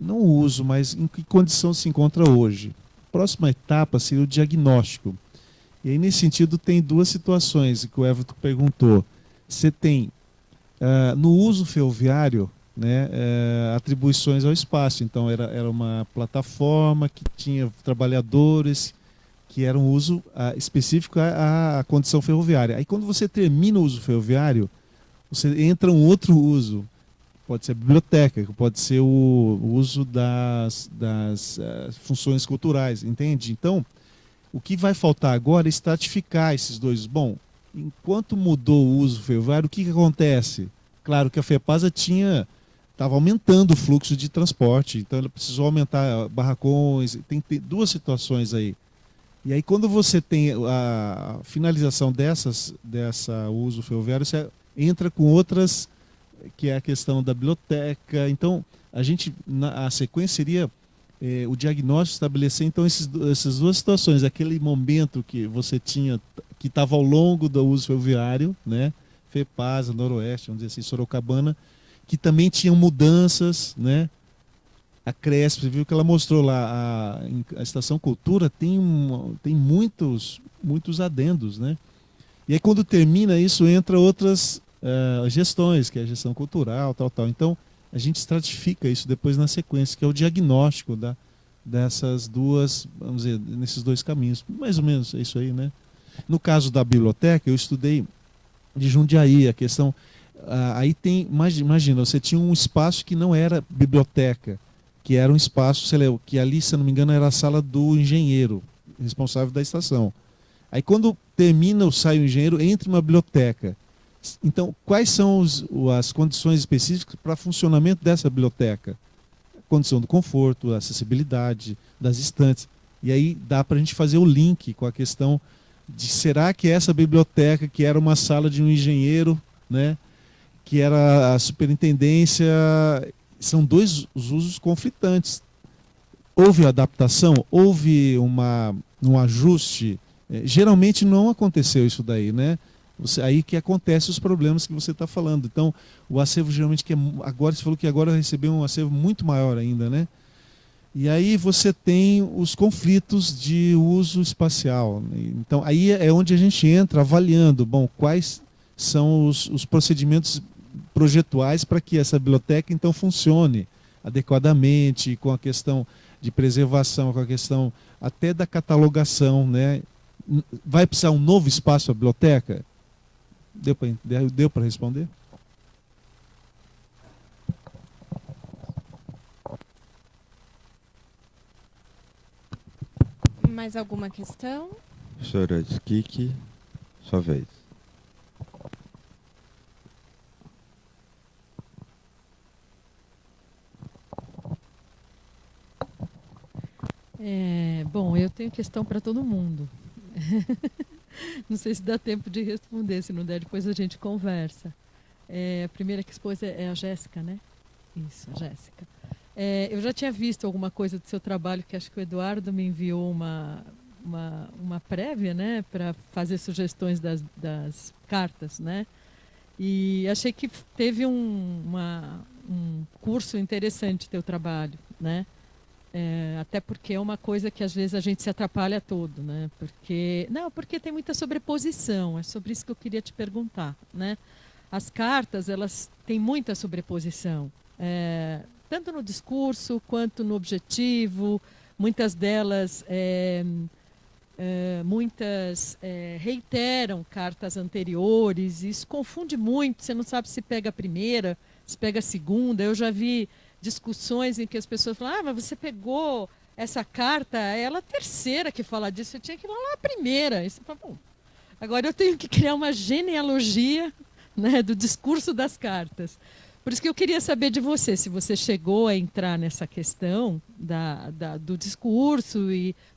não o uso, mas em que condição se encontra hoje. A próxima etapa seria o diagnóstico. E aí, nesse sentido, tem 2 situações que o Everton perguntou. Você tem, no uso ferroviário, né, atribuições ao espaço. Então, era uma plataforma que tinha trabalhadores, que era um uso específico à condição ferroviária. Aí, quando você termina o uso ferroviário, você entra um outro uso. Pode ser a biblioteca, pode ser o uso das funções culturais, entende? Então, o que vai faltar agora é estratificar esses 2. Bom, enquanto mudou o uso ferroviário, o que acontece? Claro que a FEPASA estava aumentando o fluxo de transporte, então ela precisou aumentar barracões, tem 2 situações aí. E aí, quando você tem a finalização dessa uso ferroviário, você entra com outras, que é a questão da biblioteca. Então, a sequência seria o diagnóstico, estabelecer então essas 2 situações. Aquele momento que você tinha, que estava ao longo do uso ferroviário, né? FEPASA, Noroeste, vamos dizer assim, Sorocabana, que também tinham mudanças, né? A CRESP, você viu que ela mostrou lá, a Estação Cultura tem muitos adendos, né? E aí, quando termina isso, entra outras gestões, que é a gestão cultural, tal. Então, a gente estratifica isso depois na sequência, que é o diagnóstico dessas 2, vamos dizer, nesses 2 caminhos. Mais ou menos é isso aí, né? No caso da biblioteca, eu estudei de Jundiaí, a questão... aí tem, imagina, você tinha um espaço que não era biblioteca, que era um espaço, que ali, se não me engano, era a sala do engenheiro, responsável da estação. Aí quando termina, sai o engenheiro, entra uma biblioteca. Então, quais são as condições específicas para funcionamento dessa biblioteca? A condição do conforto, a acessibilidade, das estantes. E aí dá para a gente fazer o link com a questão de será que essa biblioteca, que era uma sala de um engenheiro, né, que era a superintendência, são 2 usos conflitantes. Houve adaptação, houve um ajuste. Geralmente não aconteceu isso daí, né? Aí que acontecem os problemas que você está falando. Então, o acervo geralmente, agora você falou que agora recebeu um acervo muito maior ainda, né? E aí você tem os conflitos de uso espacial. Então, aí é onde a gente entra avaliando, bom, quais são os procedimentos projetuais para que essa biblioteca, então, funcione adequadamente, com a questão de preservação, com a questão até da catalogação, né? Vai precisar um novo espaço para a biblioteca? Deu para responder? Mais alguma questão? Professora Skik, sua vez. Bom, eu tenho questão para todo mundo. Não sei se dá tempo de responder, se não der, depois a gente conversa. A primeira que expôs é a Jéssica, né? Isso, a Jéssica. Eu já tinha visto alguma coisa do seu trabalho, que acho que o Eduardo me enviou uma prévia, né, para fazer sugestões das cartas, né? E achei que teve um curso interessante teu trabalho, né? Até porque é uma coisa que às vezes a gente se atrapalha todo, né? Porque tem muita sobreposição. É sobre isso que eu queria te perguntar, né? As cartas, elas têm muita sobreposição, tanto no discurso quanto no objetivo. Muitas delas reiteram cartas anteriores. Isso confunde muito. Você não sabe se pega a primeira, se pega a segunda. Eu já vi discussões em que as pessoas falam, mas você pegou essa carta, é ela a terceira que fala disso, eu tinha que ir lá a primeira. E você fala, bom, agora eu tenho que criar uma genealogia, né, do discurso das cartas. Por isso que eu queria saber de você, se você chegou a entrar nessa questão do discurso,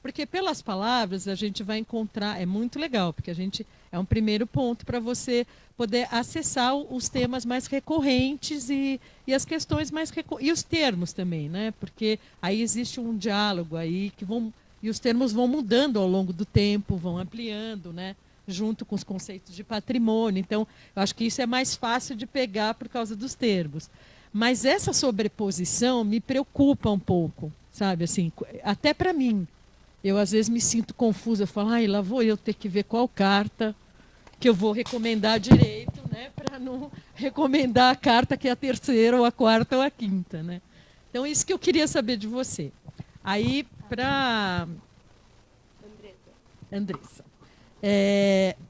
porque pelas palavras a gente vai encontrar, é muito legal, porque a gente é um primeiro ponto para você poder acessar os temas mais recorrentes e as questões mais e os termos também, né? Porque aí existe um diálogo aí e os termos vão mudando ao longo do tempo, vão ampliando, né? Junto com os conceitos de patrimônio. Então, eu acho que isso é mais fácil de pegar por causa dos termos. Mas essa sobreposição me preocupa um pouco, sabe? Assim, até para mim. Eu, às vezes, me sinto confusa. Eu falo, lá vou eu ter que ver qual carta que eu vou recomendar direito, né? Para não recomendar a carta que é a terceira, ou a quarta, ou a quinta, né? Então, isso que eu queria saber de você. Aí, para... Andressa.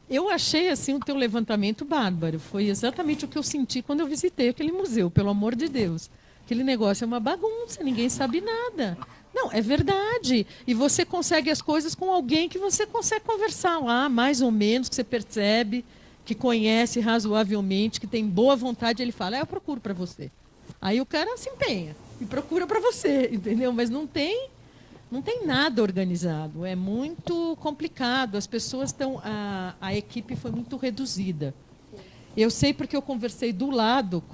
Eu achei assim o teu levantamento bárbaro. Foi exatamente o que eu senti quando eu visitei aquele museu, pelo amor de Deus. Aquele negócio é uma bagunça, ninguém sabe nada. Não, é verdade. E você consegue as coisas com alguém que você consegue conversar lá, mais ou menos, que você percebe, que conhece razoavelmente, que tem boa vontade. Ele fala, eu procuro para você. Aí o cara se empenha e procura para você, entendeu? Mas não tem nada organizado, é muito complicado, as pessoas estão... A equipe foi muito reduzida. Eu sei porque eu conversei do lado,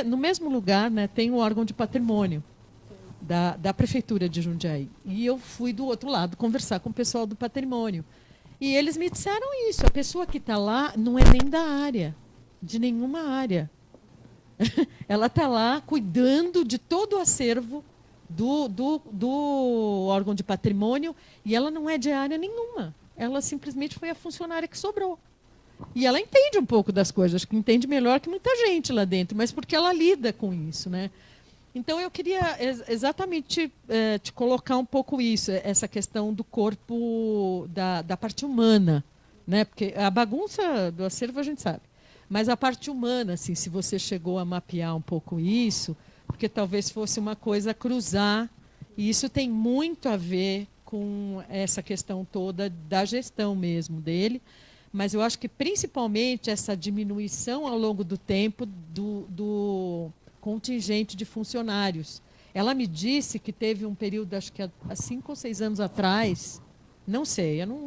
no mesmo lugar, né, tem um órgão de patrimônio da Prefeitura de Jundiaí. E eu fui do outro lado conversar com o pessoal do patrimônio. E eles me disseram isso, a pessoa que está lá não é nem da área, de nenhuma área. Ela está lá cuidando de todo o acervo do órgão de patrimônio, e ela não é de área nenhuma. Ela simplesmente foi a funcionária que sobrou. E ela entende um pouco das coisas, acho que entende melhor que muita gente lá dentro, mas porque ela lida com isso, né? Então eu queria exatamente te colocar um pouco isso, essa questão do corpo, da parte humana, né? Porque a bagunça do acervo a gente sabe, mas a parte humana, assim, se você chegou a mapear um pouco isso, porque talvez fosse uma coisa a cruzar, e isso tem muito a ver com essa questão toda da gestão mesmo dele, mas eu acho que principalmente essa diminuição ao longo do tempo do contingente de funcionários. Ela me disse que teve um período, acho que há 5 ou 6 anos atrás, eu não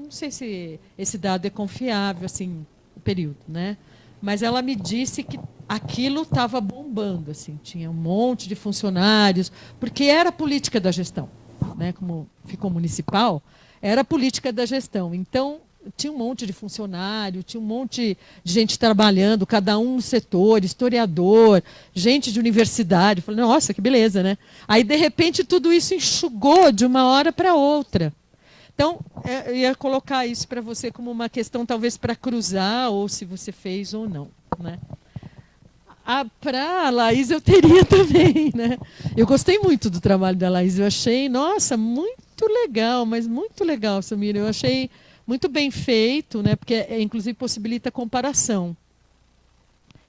sei se esse dado é confiável, assim, o período, né? Mas ela me disse que aquilo estava bombando, assim, tinha um monte de funcionários, porque era política da gestão, né? Como ficou municipal, era política da gestão. Então, tinha um monte de funcionário, tinha um monte de gente trabalhando, cada um no setor, historiador, gente de universidade. Eu falei, nossa, que beleza, né? Aí, de repente, tudo isso enxugou de uma hora para outra. Então, eu ia colocar isso para você como uma questão, talvez, para cruzar, ou se você fez ou não, né? Para a Laís eu teria também, né? Eu gostei muito do trabalho da Laís, eu achei, nossa, muito legal, mas muito legal, Samira. Eu achei muito bem feito, né? Porque, inclusive, possibilita comparação.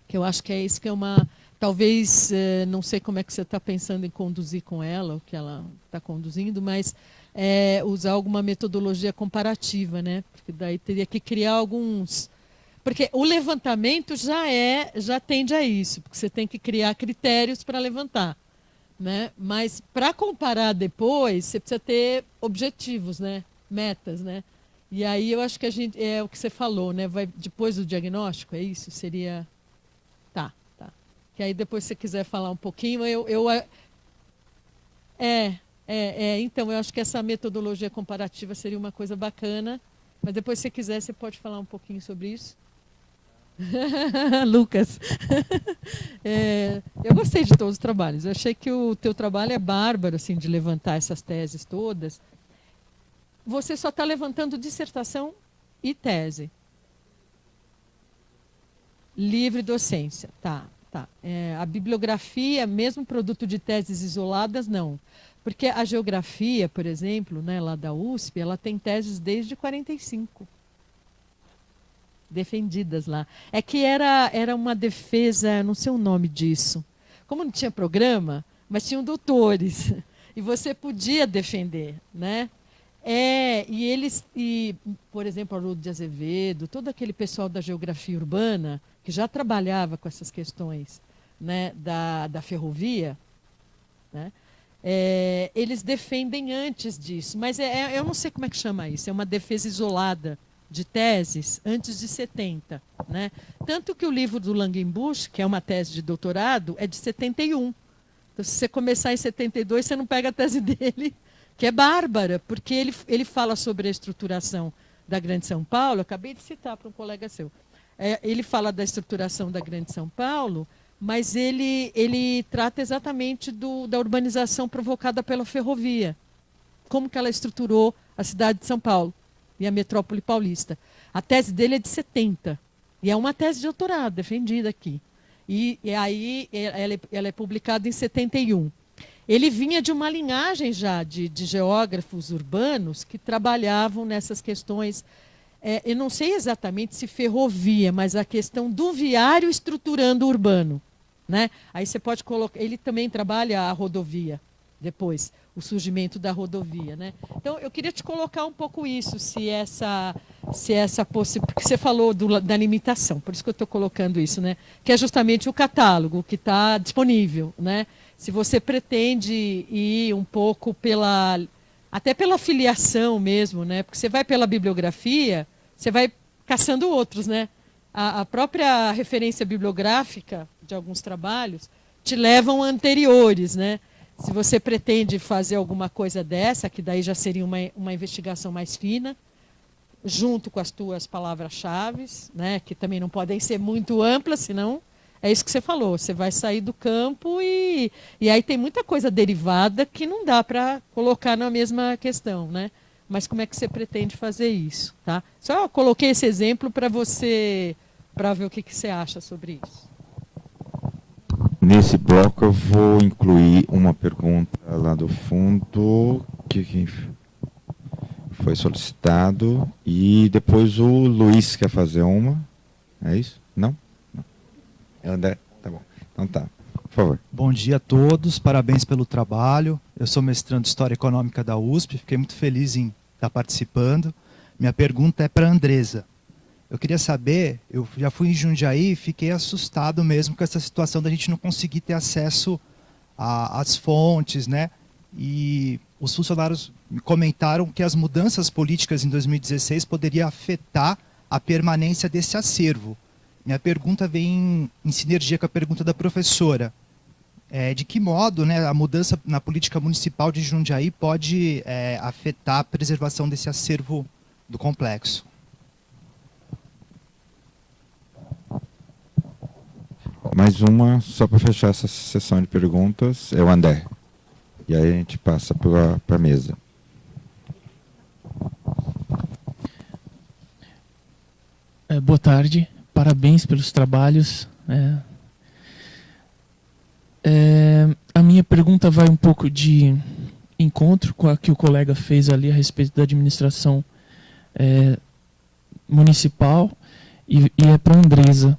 Que eu acho que é isso que é uma... Talvez, não sei como é que você está pensando em conduzir com ela, o que ela está conduzindo, mas usar alguma metodologia comparativa, né? Porque daí teria que criar alguns... Porque o levantamento já tende a isso, porque você tem que criar critérios para levantar, né? Mas para comparar depois, você precisa ter objetivos, né? Metas, né? E aí eu acho que a gente é o que você falou, né? Vai depois do diagnóstico, é isso? Seria tá. Que aí depois se você quiser falar um pouquinho, então eu acho que essa metodologia comparativa seria uma coisa bacana, mas depois se você quiser, você pode falar um pouquinho sobre isso. Lucas. Eu gostei de todos os trabalhos. Eu achei que o teu trabalho é bárbaro, assim, de levantar essas teses todas. Você só está levantando dissertação e tese. Livre docência, tá. A bibliografia, mesmo produto de teses isoladas, não. Porque a geografia, por exemplo, né, lá da USP, ela tem teses desde 45. Defendidas lá. É que era uma defesa, não sei o nome disso. Como não tinha programa, mas tinham doutores. E você podia defender, né? Por exemplo, Haroldo de Azevedo, todo aquele pessoal da geografia urbana, que já trabalhava com essas questões né, da ferrovia, né, eles defendem antes disso, mas eu não sei como é que chama isso, é uma defesa isolada de teses antes de 70. Né? Tanto que o livro do Langenbusch, que é uma tese de doutorado, é de 71. Então, se você começar em 72, você não pega a tese dele, que é bárbara, porque ele fala sobre a estruturação da Grande São Paulo, eu acabei de citar para um colega seu, ele fala da estruturação da Grande São Paulo, mas ele trata exatamente da urbanização provocada pela ferrovia, como que ela estruturou a cidade de São Paulo e a metrópole paulista. A tese dele é de 70, e é uma tese de doutorado, defendida aqui. E aí ela é publicada em 71. Ele vinha de uma linhagem já de geógrafos urbanos que trabalhavam nessas questões. Eu não sei exatamente se ferrovia, mas a questão do viário estruturando o urbano. Né? Aí você pode colocar. Ele também trabalha a rodovia, depois, o surgimento da rodovia. Né? Então, eu queria te colocar um pouco isso, se essa possibilidade. Porque você falou da limitação, por isso que eu estou colocando isso, né? Que é justamente o catálogo que está disponível. Né? Se você pretende ir um pouco até pela filiação mesmo, né? Porque você vai pela bibliografia, você vai caçando outros, né? A própria referência bibliográfica de alguns trabalhos te levam a anteriores, né? Se você pretende fazer alguma coisa dessa, que daí já seria uma investigação mais fina, junto com as tuas palavras-chave, né? Que também não podem ser muito amplas, senão é isso que você falou, você vai sair do campo e aí tem muita coisa derivada que não dá para colocar na mesma questão, né? Mas como é que você pretende fazer isso? Tá? Só coloquei esse exemplo para ver o que você acha sobre isso. Nesse bloco eu vou incluir uma pergunta lá do fundo que foi solicitado e depois o Luiz quer fazer uma. É isso? Não? Não. André? Tá bom. Então tá. Por favor. Bom dia a todos, parabéns pelo trabalho. Eu sou mestrando em História Econômica da USP, fiquei muito feliz em estar participando. Minha pergunta é para a Andresa. Eu queria saber, eu já fui em Jundiaí e fiquei assustado mesmo com essa situação da gente não conseguir ter acesso às fontes, né? E os funcionários me comentaram que as mudanças políticas em 2016 poderiam afetar a permanência desse acervo. Minha pergunta vem em sinergia com a pergunta da professora. De que modo, né, a mudança na política municipal de Jundiaí pode afetar a preservação desse acervo do complexo? Mais uma, só para fechar essa sessão de perguntas, é o André. E aí a gente passa para a mesa. Boa tarde, parabéns pelos trabalhos. A minha pergunta vai um pouco de encontro com a que o colega fez ali a respeito da administração municipal e é para a Andresa.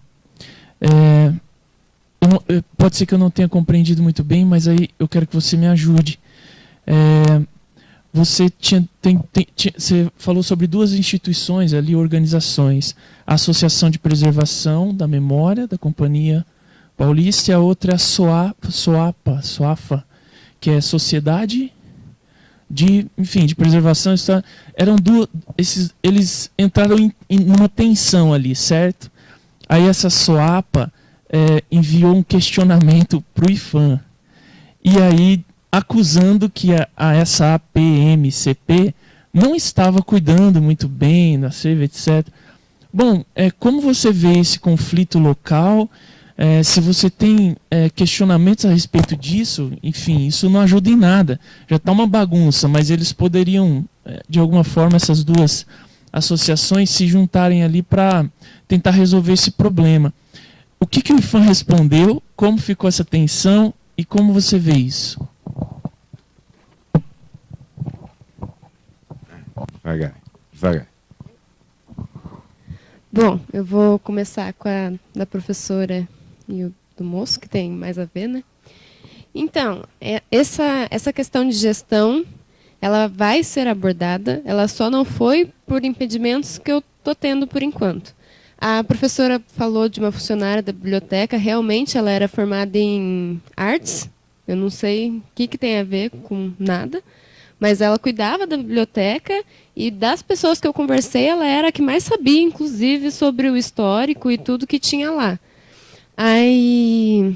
Pode ser que eu não tenha compreendido muito bem, mas aí eu quero que você me ajude. Você falou sobre duas instituições ali, organizações. A Associação de Preservação da Memória, da Companhia Paulista, e a outra é a SOAPA, que é Sociedade de Preservação. Eram duas, eles entraram numa tensão ali, certo? Aí essa SOAPA enviou um questionamento para o IPHAN. E aí, acusando que essa APMCP não estava cuidando muito bem da acervo, etc. Bom, como você vê esse conflito local? Se você tem questionamentos a respeito disso, enfim, isso não ajuda em nada. Já está uma bagunça, mas eles poderiam, de alguma forma, essas duas associações se juntarem ali para tentar resolver esse problema. O que o IPHAN respondeu? Como ficou essa tensão? E como você vê isso? Devagar. Bom, eu vou começar com a da professora e o do moço, que tem mais a ver, né? Então, essa questão de gestão, ela vai ser abordada, ela só não foi por impedimentos que eu estou tendo por enquanto. A professora falou de uma funcionária da biblioteca, realmente ela era formada em artes, eu não sei o que tem a ver com nada, mas ela cuidava da biblioteca e das pessoas que eu conversei, ela era a que mais sabia, inclusive, sobre o histórico e tudo que tinha lá. Aí,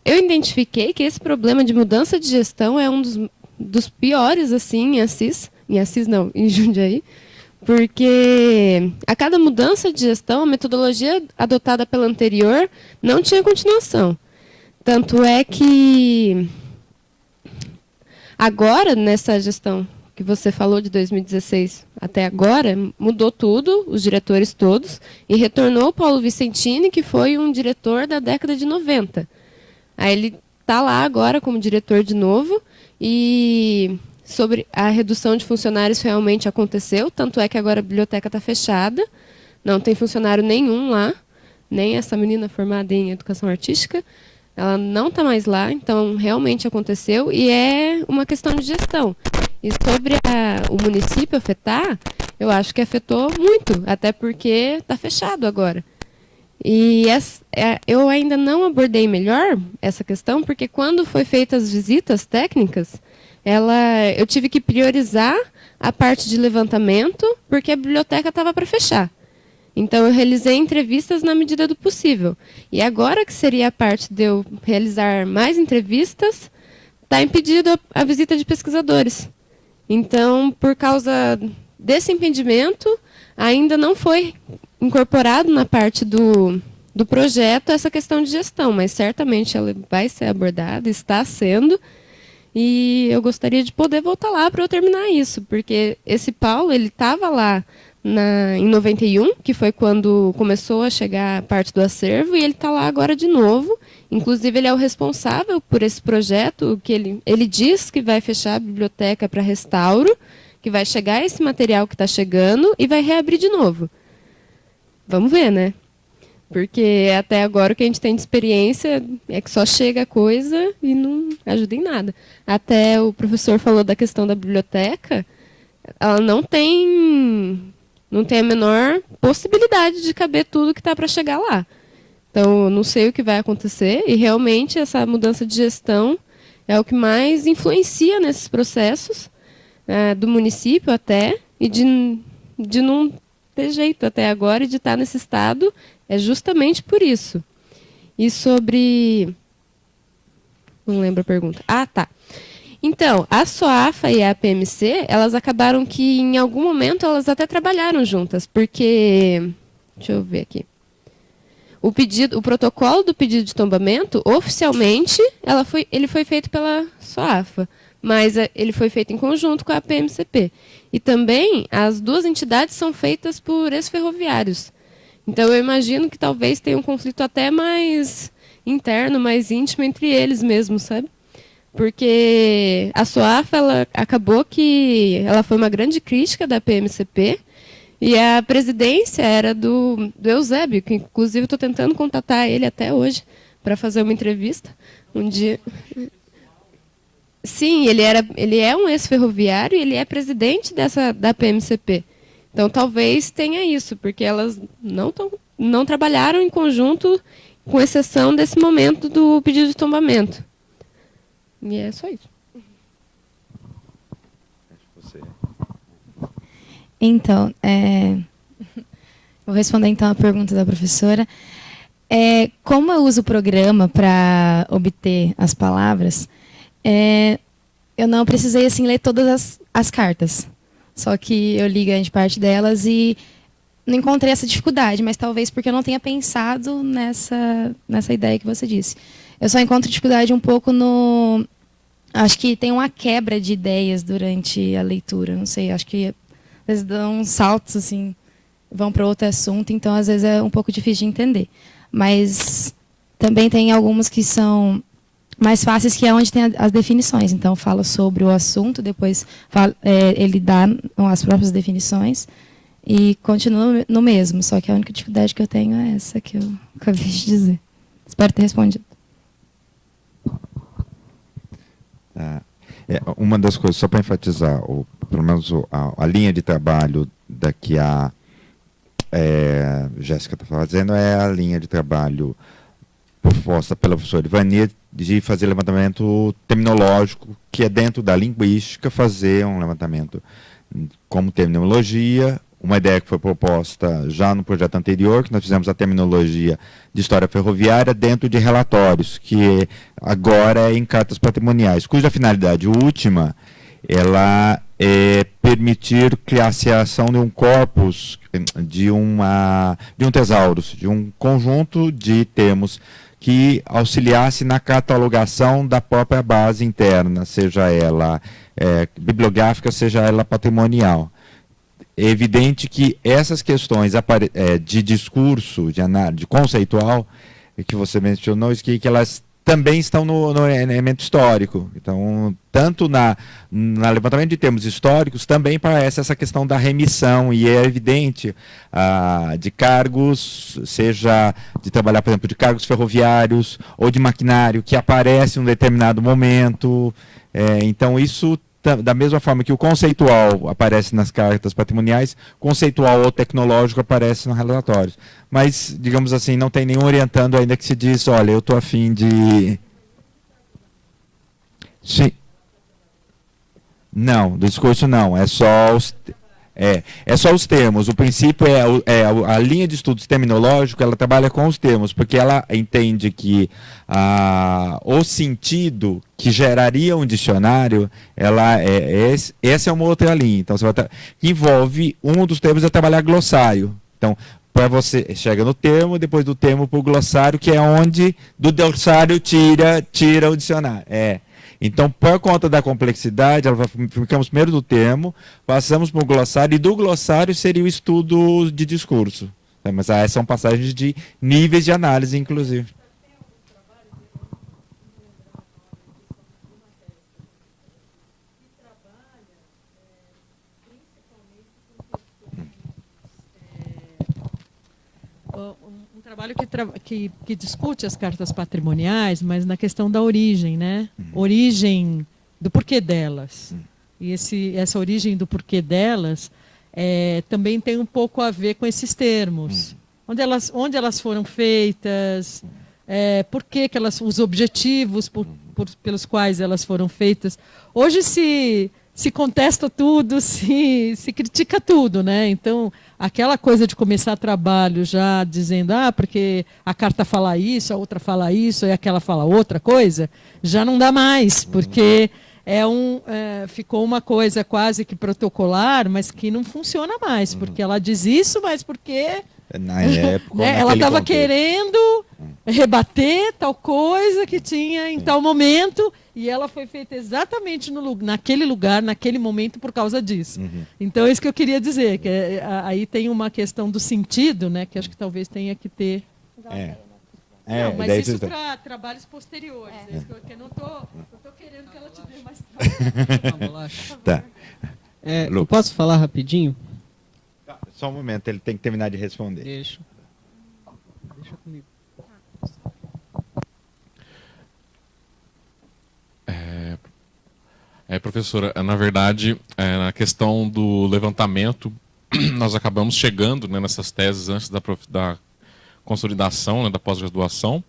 eu identifiquei que esse problema de mudança de gestão é um dos piores assim, em Jundiaí, porque a cada mudança de gestão, a metodologia adotada pela anterior não tinha continuação. Tanto é que agora, nessa gestão que você falou de 2016 até agora, mudou tudo, os diretores todos, e retornou o Paulo Vicentini, que foi um diretor da década de 90. Aí ele está lá agora como diretor de novo, e sobre a redução de funcionários realmente aconteceu, tanto é que agora a biblioteca está fechada, não tem funcionário nenhum lá, nem essa menina formada em educação artística, ela não está mais lá, então realmente aconteceu, e é uma questão de gestão. E sobre o município afetar, eu acho que afetou muito, até porque está fechado agora. E eu ainda não abordei melhor essa questão, porque quando foi feitas as visitas técnicas, eu tive que priorizar a parte de levantamento, porque a biblioteca estava para fechar. Então, eu realizei entrevistas na medida do possível. E agora que seria a parte de eu realizar mais entrevistas, está impedido a visita de pesquisadores. Então, por causa desse impedimento, ainda não foi incorporado na parte do projeto essa questão de gestão, mas certamente ela vai ser abordada, está sendo, e eu gostaria de poder voltar lá para eu terminar isso, porque esse Paulo, ele estava lá em 91, que foi quando começou a chegar a parte do acervo, e ele está lá agora de novo. Inclusive, ele é o responsável por esse projeto, que ele diz que vai fechar a biblioteca para restauro, que vai chegar esse material que está chegando e vai reabrir de novo. Vamos ver, né? Porque até agora o que a gente tem de experiência é que só chega coisa e não ajuda em nada. Até o professor falou da questão da biblioteca, ela não tem a menor possibilidade de caber tudo que está para chegar lá. Então, eu não sei o que vai acontecer, e realmente essa mudança de gestão é o que mais influencia nesses processos, do município até, e de não ter jeito até agora, e de estar nesse estado, é justamente por isso. E sobre... Não lembro a pergunta. Ah, tá. Então, a SOAFA e a PMC, elas acabaram que, em algum momento, elas até trabalharam juntas, porque... Deixa eu ver aqui. O protocolo do pedido de tombamento, oficialmente, ele foi feito pela SOAFA, mas ele foi feito em conjunto com a PMCP. E também, as duas entidades são feitas por ex-ferroviários. Então, eu imagino que talvez tenha um conflito até mais interno, mais íntimo entre eles mesmos, sabe? Porque a SOAFA, ela acabou que ela foi uma grande crítica da PMCP, e a presidência era do Eusébio, que inclusive estou tentando contatar ele até hoje para fazer uma entrevista. Um dia. Sim, ele é um ex-ferroviário e ele é presidente da PMCP. Então talvez tenha isso, porque elas não trabalharam em conjunto, com exceção desse momento do pedido de tombamento. E é só isso. Então, vou responder então a pergunta da professora. Como eu uso o programa para obter as palavras, eu não precisei assim ler todas as cartas. Só que eu li grande parte delas e não encontrei essa dificuldade, mas talvez porque eu não tenha pensado nessa ideia que você disse. Eu só encontro dificuldade um pouco no... Acho que tem uma quebra de ideias durante a leitura, não sei, acho que às vezes dão uns saltos, assim, vão para outro assunto, então às vezes é um pouco difícil de entender. Mas também tem algumas que são mais fáceis, que é onde tem as definições. Então fala sobre o assunto, depois ele dá as próprias definições e continua no mesmo. Só que a única dificuldade que eu tenho é essa que eu acabei de dizer. Espero ter respondido. Uma das coisas, só para enfatizar, pelo menos a linha de trabalho da que a Jéssica está fazendo é a linha de trabalho proposta pela professora Ivani de fazer levantamento terminológico, que é dentro da linguística, fazer um levantamento como terminologia, uma ideia que foi proposta já no projeto anterior, que nós fizemos a terminologia de história ferroviária dentro de relatórios, que agora é em cartas patrimoniais, cuja finalidade última ela é permitir criação de um corpus, de um tesaurus, de um conjunto de termos que auxiliasse na catalogação da própria base interna, seja ela bibliográfica, seja ela patrimonial. É evidente que essas questões de discurso, de análise conceitual, que você mencionou, que elas também estão no elemento histórico. Então, tanto no levantamento de termos históricos, também aparece essa questão da remissão, e é evidente de cargos, seja de trabalhar, por exemplo, de cargos ferroviários ou de maquinário, que aparece em um determinado momento. Então, isso, da mesma forma que o conceitual aparece nas cartas patrimoniais, conceitual ou tecnológico aparece nos relatórios. Mas, digamos assim, não tem nenhum orientando ainda que se diz, olha, eu estou a fim de... Sim. Não, do discurso não, é só os termos. O princípio a linha de estudos terminológico, ela trabalha com os termos, porque ela entende que o sentido que geraria um dicionário, essa é uma outra linha. Então, que envolve, um dos termos é trabalhar glossário. Então, para você, chega no termo, depois do termo para o glossário, que é onde do glossário tira o dicionário. Então, por conta da complexidade, ficamos primeiro do termo, passamos para o glossário, e do glossário seria o estudo de discurso. Mas são passagens de níveis de análise, inclusive. Um trabalho que discute as cartas patrimoniais, mas na questão da origem, né? Origem do porquê delas. E essa origem do porquê delas também tem um pouco a ver com esses termos. Onde elas foram feitas, por que os objetivos pelos quais elas foram feitas. Hoje se contesta tudo, se critica tudo, né? Então, aquela coisa de começar trabalho já dizendo, porque a carta fala isso, a outra fala isso, e aquela fala outra coisa, já não dá mais, porque ficou uma coisa quase que protocolar, mas que não funciona mais, porque ela diz isso, mas porque... Na época, ela estava querendo rebater tal coisa que tinha em tal momento, e ela foi feita exatamente naquele lugar, naquele momento, por causa disso. Então, é isso que eu queria dizer, que aí tem uma questão do sentido, né, que acho que talvez tenha que ter... Não, mas isso para trabalhos posteriores. É isso que eu não estou querendo que ela te dê mais trabalho. Tá. Eu posso falar rapidinho? Só um momento, ele tem que terminar de responder. Deixa comigo. Professora, na verdade, na questão do levantamento, nós acabamos chegando, né, nessas teses antes da consolidação, né, da pós-graduação,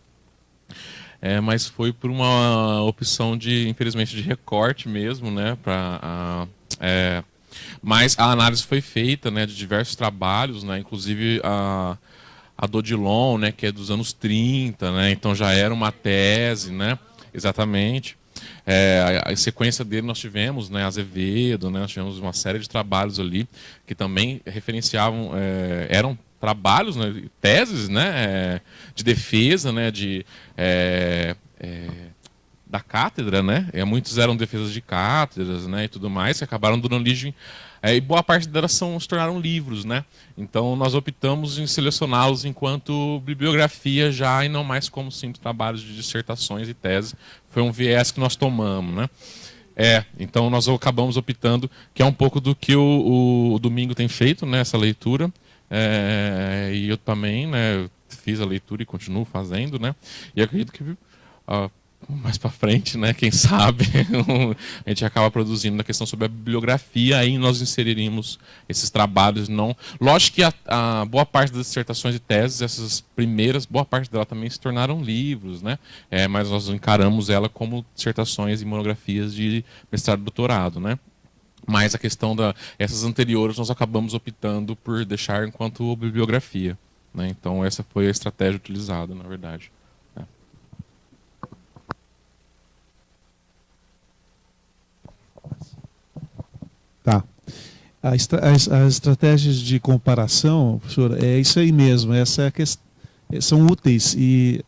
mas foi por uma opção infelizmente, de recorte mesmo, né, mas a análise foi feita, né, de diversos trabalhos, né, inclusive a Dodilon, né, que é dos anos 30, né, então já era uma tese, né, exatamente. A sequência dele nós tivemos, né, Azevedo, né, nós tivemos uma série de trabalhos ali que também referenciavam, eram trabalhos, né, teses, né, de defesa, né, da cátedra, né? Muitos eram defesas de cátedras, né, e tudo mais, que acabaram dando origem, e boa parte delas se tornaram livros, né? Então nós optamos em selecioná-los enquanto bibliografia já, e não mais como simples trabalhos de dissertações e teses. Foi um viés que nós tomamos, né? Então nós acabamos optando, que é um pouco do que o Domingo tem feito, né, essa leitura, e eu também, né, fiz a leitura e continuo fazendo, né? E acredito que mais para frente, né? Quem sabe a gente acaba produzindo na questão sobre a bibliografia, aí nós inseriríamos esses trabalhos. Não, lógico que a boa parte das dissertações e teses, essas primeiras, boa parte dela também se tornaram livros, né? Mas nós encaramos ela como dissertações e monografias de mestrado e doutorado, né? Mas a questão essas anteriores nós acabamos optando por deixar enquanto bibliografia, né? Então essa foi a estratégia utilizada, na verdade. Tá. As estratégias de comparação, professor, é isso aí mesmo. Essa é a questão, são úteis e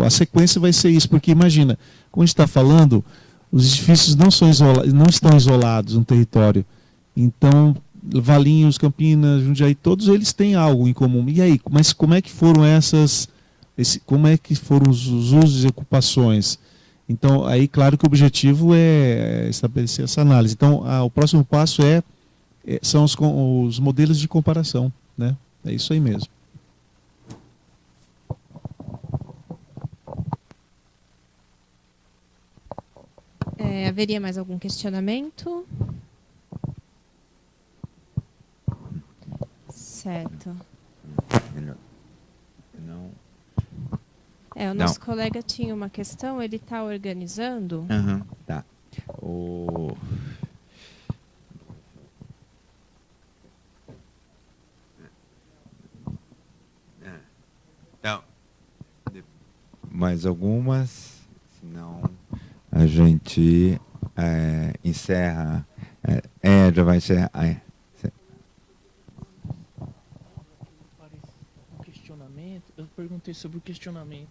a sequência vai ser isso, porque imagina, como a gente está falando, os edifícios não estão isolados no território. Então, Valinhos, Campinas, Jundiaí, todos eles têm algo em comum. E aí, mas como é que foram como é que foram os usos e ocupações? Então, aí, claro que o objetivo é estabelecer essa análise. Então, o próximo passo são os modelos de comparação, né? É isso aí mesmo. Haveria mais algum questionamento? Certo. Não. O nosso colega tinha uma questão, ele está organizando. Tá. Então, mais algumas, senão a gente encerra. Já vai encerrar. Eu perguntei sobre o questionamento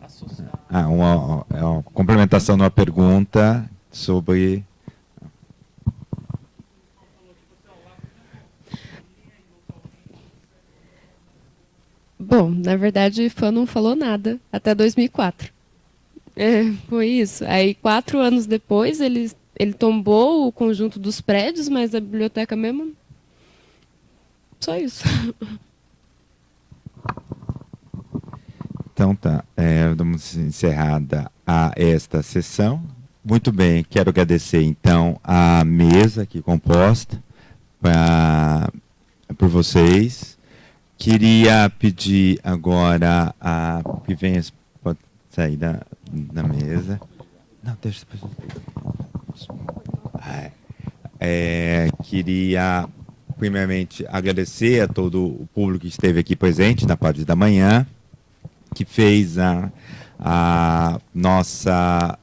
associado. Uma complementação numa pergunta sobre. Bom, na verdade, o IFAM não falou nada até 2004. Foi isso. Aí, 4 anos depois, ele tombou o conjunto dos prédios, mas a biblioteca mesmo... Só isso. Então tá, damos encerrada esta sessão. Muito bem, quero agradecer então a mesa aqui composta por vocês. Queria pedir agora a que venha, pode sair da mesa. Não, deixa queria primeiramente agradecer a todo o público que esteve aqui presente na parte da manhã, que fez a nossa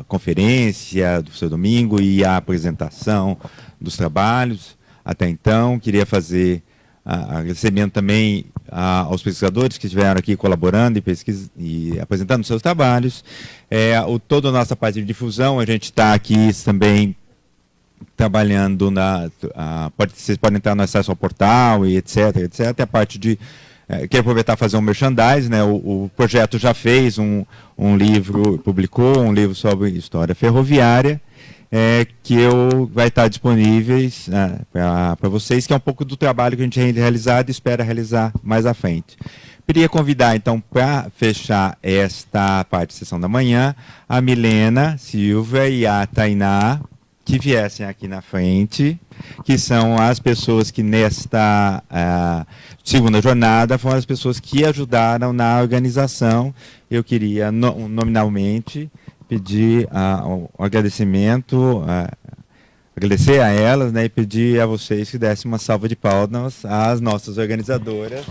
conferência do seu domingo e a apresentação dos trabalhos. Até então, queria fazer agradecimento também aos pesquisadores que estiveram aqui colaborando e apresentando seus trabalhos. Toda a nossa parte de difusão, a gente está aqui também trabalhando vocês podem entrar no acesso ao portal e etc. A parte de quero aproveitar e fazer um merchandise, né? O projeto já fez um livro, publicou um livro sobre história ferroviária, que vai estar disponíveis para vocês, que é um pouco do trabalho que a gente tem realizado e espera realizar mais à frente. Queria convidar, então, para fechar esta parte de sessão da manhã, a Milena Silva e a Tainá, que viessem aqui na frente, que são as pessoas que nesta segunda jornada foram as pessoas que ajudaram na organização. Eu queria, nominalmente, pedir um agradecimento, agradecer a elas, né, e pedir a vocês que dessem uma salva de palmas às nossas organizadoras.